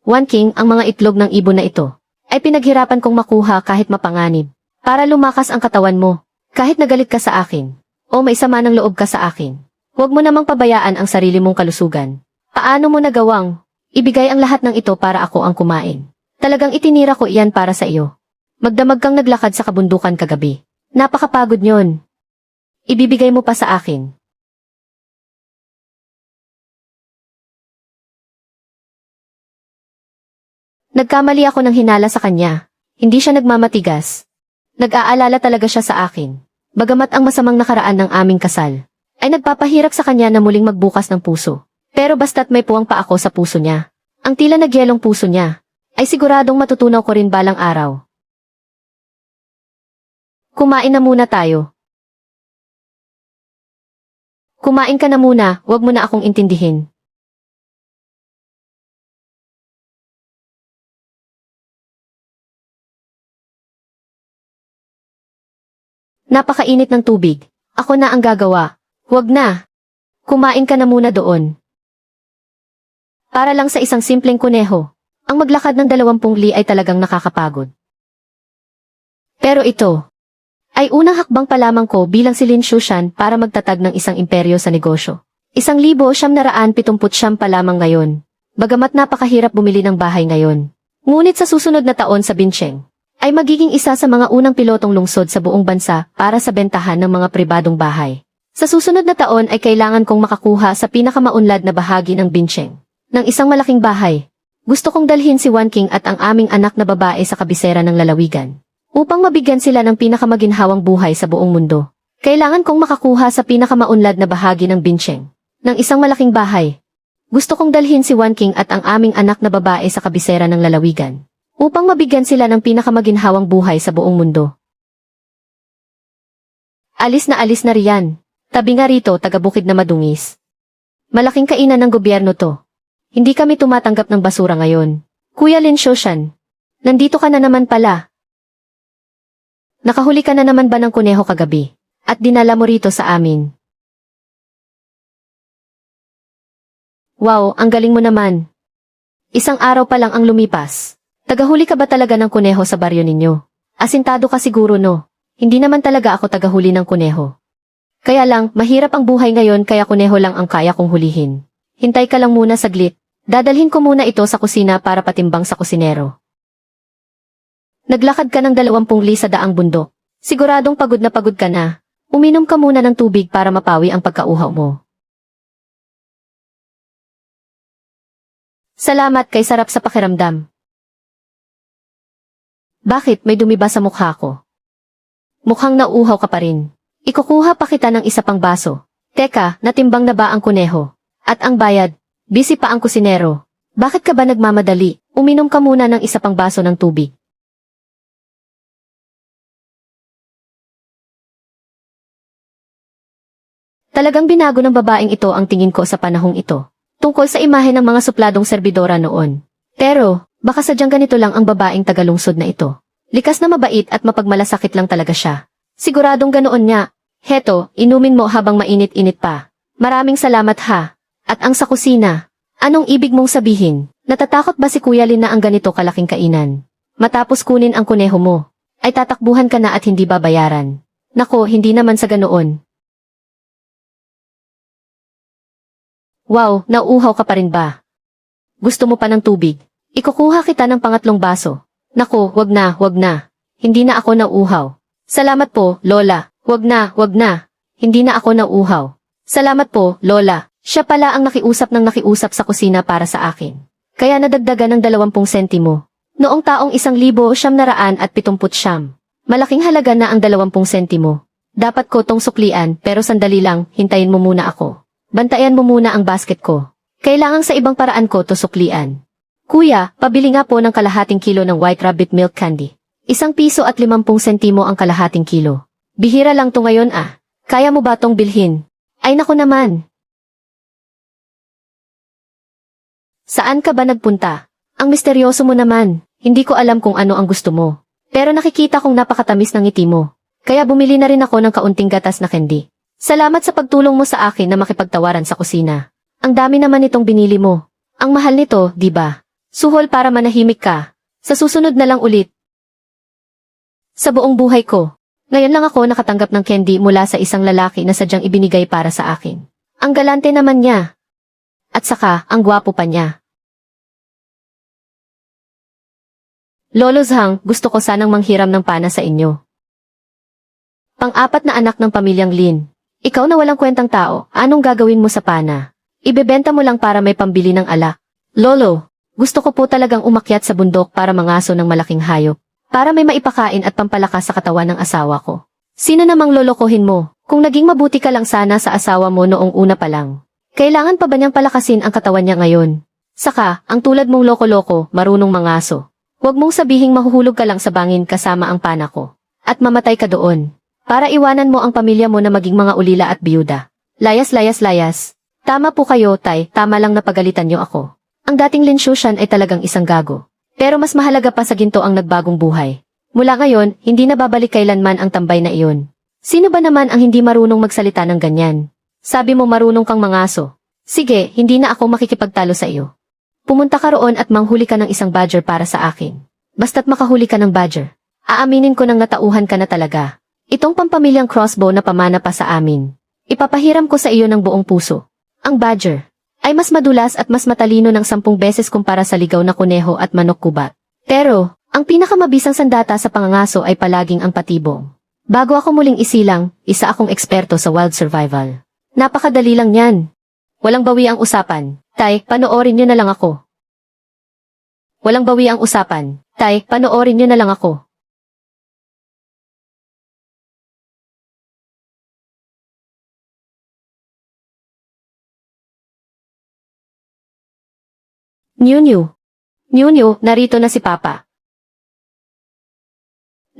Wanking, ang mga itlog ng ibon na ito, ay pinaghirapan kong makuha kahit mapanganib, para lumakas ang katawan mo, kahit nagalit ka sa akin, o may sama ng loob ka sa akin. Huwag mo namang pabayaan ang sarili mong kalusugan. Paano mo nagawang ibigay ang lahat ng ito para ako ang kumain? Talagang itinira ko iyan para sa iyo. Magdamag kang naglakad sa kabundukan kagabi. Napakapagod nyon. Ibibigay mo pa sa akin. Nagkamali ako ng hinala sa kanya. Hindi siya nagmamatigas. Nag-aalala talaga siya sa akin. Bagamat ang masamang nakaraan ng aming kasal, ay nagpapahirap sa kanya na muling magbukas ng puso. Pero basta't may puwang pa ako sa puso niya, ang tila nagyelong puso niya, ay siguradong matutunaw ko rin balang araw. Kumain na muna tayo. Kumain ka na muna, wag mo na akong intindihin. Napakainit ng tubig. Ako na ang gagawa. Huwag na. Kumain ka na muna doon. Para lang sa isang simpleng kuneho, ang maglakad ng 20 li ay talagang nakakapagod. Pero ito ay unang hakbang pa lamang ko bilang si Lin Shushan para magtatag ng isang imperyo sa negosyo. 1,979 pa lamang ngayon. Bagamat napakahirap bumili ng bahay ngayon. Ngunit sa susunod na taon sa Bincheng, ay magiging isa sa mga unang pilotong lungsod sa buong bansa para sa bentahan ng mga pribadong bahay. Sa susunod na taon ay kailangan kong makakuha sa pinakamaunlad na bahagi ng Bincheng ng isang malaking bahay. Gusto kong dalhin si Wan King at ang aming anak na babae sa kabisera ng lalawigan upang mabigyan sila ng pinakamaginhawang buhay sa buong mundo. Kailangan kong makakuha sa pinakamaunlad na bahagi ng Bincheng ng isang malaking bahay. Gusto kong dalhin si Wan King at ang aming anak na babae sa kabisera ng lalawigan upang mabigyan sila ng pinakamaginhawang buhay sa buong mundo. Alis na riyan. Tabi nga rito, taga-bukid na madungis. Malaking kainan ng gobyerno to. Hindi kami tumatanggap ng basura ngayon. Kuya Lin Shoshan, nandito ka na naman pala. Nakahuli ka na naman ba ng kuneho kagabi? At dinala mo rito sa amin. Wow, ang galing mo naman. Isang araw pa lang ang lumipas. Tagahuli ka ba talaga ng kuneho sa baryo ninyo? Asintado ka siguro no? Hindi naman talaga ako tagahuli ng kuneho. Kaya lang, mahirap ang buhay ngayon kaya kuneho lang ang kaya kong hulihin. Hintay ka lang muna saglit. Dadalhin ko muna ito sa kusina para patimbang sa kusinero. Naglakad ka ng 20 li sa daang bundok. Siguradong pagod ka na. Uminom ka muna ng tubig para mapawi ang pagkauhaw mo. Salamat kay sarap sa pakiramdam. Bakit may dumi ba sa mukha ko? Mukhang nauuhaw ka pa rin. Ikukuha pa kita ng isa pang baso. Teka, natimbang na ba ang kuneho? At ang bayad? Busy pa ang kusinero. Bakit ka ba nagmamadali? Uminom ka muna ng isa pang baso ng tubig. Talagang binago ng babaeng ito ang tingin ko sa panahong ito. Tungkol sa imahe ng mga supladong serbidora noon. Pero, baka sadyang ganito lang ang babaeng tagalungsod na ito. Likas na mabait at mapagmalasakit lang talaga siya. Siguradong ganoon niya. Heto, inumin mo habang mainit-init pa. Maraming salamat ha. At ang sa kusina. Anong ibig mong sabihin? Natatakot ba si Kuya Lin na ang ganito kalaking kainan? Matapos kunin ang kuneho mo, ay tatakbuhan ka na at hindi babayaran. Nako, hindi naman sa ganoon. Wow, nauuhaw ka pa rin ba? Gusto mo pa ng tubig? Ikukuha kita ng pangatlong baso. Naku, wag na. Hindi na ako nauuhaw. Salamat po, Lola. Wag na. Hindi na ako nauuhaw. Salamat po, Lola. Siya pala ang nakiusap sa kusina para sa akin. Kaya nadagdagan ng 20 sentimo. Noong taong 1,979. Malaking halaga na ang 20 sentimo. Dapat ko tong suklian pero sandali lang, hintayin mo muna ako. Bantayan mo muna ang basket ko. Kailangan sa ibang paraan ko to suklian. Kuya, pabili nga po ng kalahating kilo ng White Rabbit Milk Candy. 1 piso at 50 sentimo ang kalahating kilo. Bihira lang to ngayon ah. Kaya mo ba tong bilhin? Ay naku naman. Saan ka ba nagpunta? Ang misteryoso mo naman. Hindi ko alam kung ano ang gusto mo. Pero nakikita kong napakatamis ng ngiti mo. Kaya bumili na rin ako ng kaunting gatas na candy. Salamat sa pagtulong mo sa akin na makipagtawaran sa kusina. Ang dami naman itong binili mo. Ang mahal nito, di ba? Suhol para manahimik ka. Sa susunod na lang ulit. Sa buong buhay ko, ngayon lang ako nakatanggap ng candy mula sa isang lalaki na sadyang ibinigay para sa akin. Ang galante naman niya. At saka, ang gwapo pa niya. Lolo Zhang, gusto ko sanang manghiram ng pana sa inyo. Pang-apat na anak ng pamilyang Lin. Ikaw na walang kwentang tao, anong gagawin mo sa pana? Ibebenta mo lang para may pambili ng alak. Lolo, gusto ko po talagang umakyat sa bundok para mangaso ng malaking hayop. Para may maipakain at pampalakas sa katawan ng asawa ko. Sino namang lolokohin mo? Kung naging mabuti ka lang sana sa asawa mo noong una pa lang. Kailangan pa ba niyang palakasin ang katawan niya ngayon? Saka, ang tulad mong loko-loko, marunong mangaso. Huwag mong sabihing mahuhulog ka lang sa bangin kasama ang pana ko. At mamatay ka doon. Para iwanan mo ang pamilya mo na maging mga ulila at biyuda. Layas. Tama po kayo, Tay, tama lang napagalitan niyo ako. Ang dating Lin Shushan ay talagang isang gago. Pero mas mahalaga pa sa ginto ang nagbagong buhay. Mula ngayon, hindi na babalik kailanman ang tambay na iyon. Sino ba naman ang hindi marunong magsalita ng ganyan? Sabi mo marunong kang mangaso. Sige, hindi na ako makikipagtalo sa iyo. Pumunta ka roon at manghuli ka ng isang badger para sa akin. Basta't makahuli ka ng badger. Aaminin ko nang natauhan ka na talaga. Itong pampamilyang crossbow na pamana pa sa amin. Ipapahiram ko sa iyo ng buong puso. Ang badger. ay mas madulas at mas matalino ng 10 beses kumpara sa ligaw na kuneho at manok kubat. Pero, ang pinakamabisang sandata sa pangangaso ay palaging ang patibong. Bago ako muling isilang, isa akong eksperto sa wild survival. Napakadali lang yan. Walang bawi ang usapan. Tay, panoorin niyo na lang ako. Walang bawi ang usapan. Tay, panoorin niyo na lang ako. Nyu-nyu. Nyu-nyu, narito na si Papa.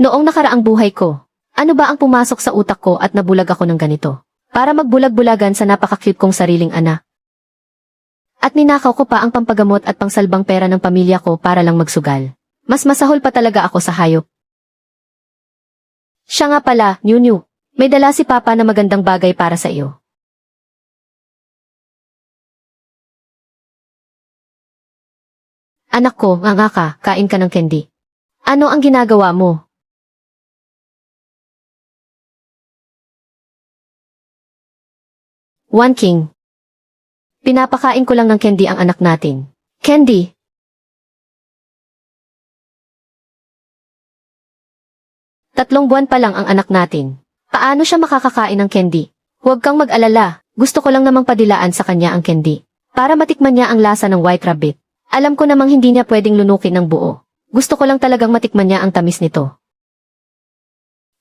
Noong nakaraang buhay ko, ano ba ang pumasok sa utak ko at nabulag ako ng ganito? Para magbulag-bulagan sa napaka-cute kong sariling anak. At ninakaw ko pa ang pampagamot at pangsalbang pera ng pamilya ko para lang magsugal. Mas masahol pa talaga ako sa hayop. Siya nga pala, Nyu-nyu. May dala si Papa na magandang bagay para sa iyo. Anak ko, nga ka, kain ka ng candy. Ano ang ginagawa mo? One King. Pinapakain ko lang ng candy ang anak natin. Candy? Tatlong buwan pa lang ang anak natin. Paano siya makakakain ng candy? Huwag kang mag-alala, gusto ko lang namang padilaan sa kanya ang candy. Para matikman niya ang lasa ng white rabbit. Alam ko namang hindi niya pwedeng lunukin ng buo. Gusto ko lang talagang matikman niya ang tamis nito.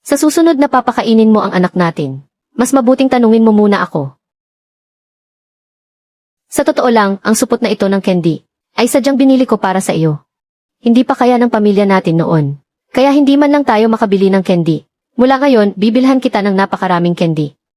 Sa susunod na papakainin mo ang anak natin, mas mabuting tanungin mo muna ako. Sa totoo lang, ang supot na ito ng candy ay sadyang binili ko para sa iyo. Hindi pa kaya ng pamilya natin noon. Kaya hindi man lang tayo makabili ng candy. Mula ngayon, bibilhan kita ng napakaraming candy.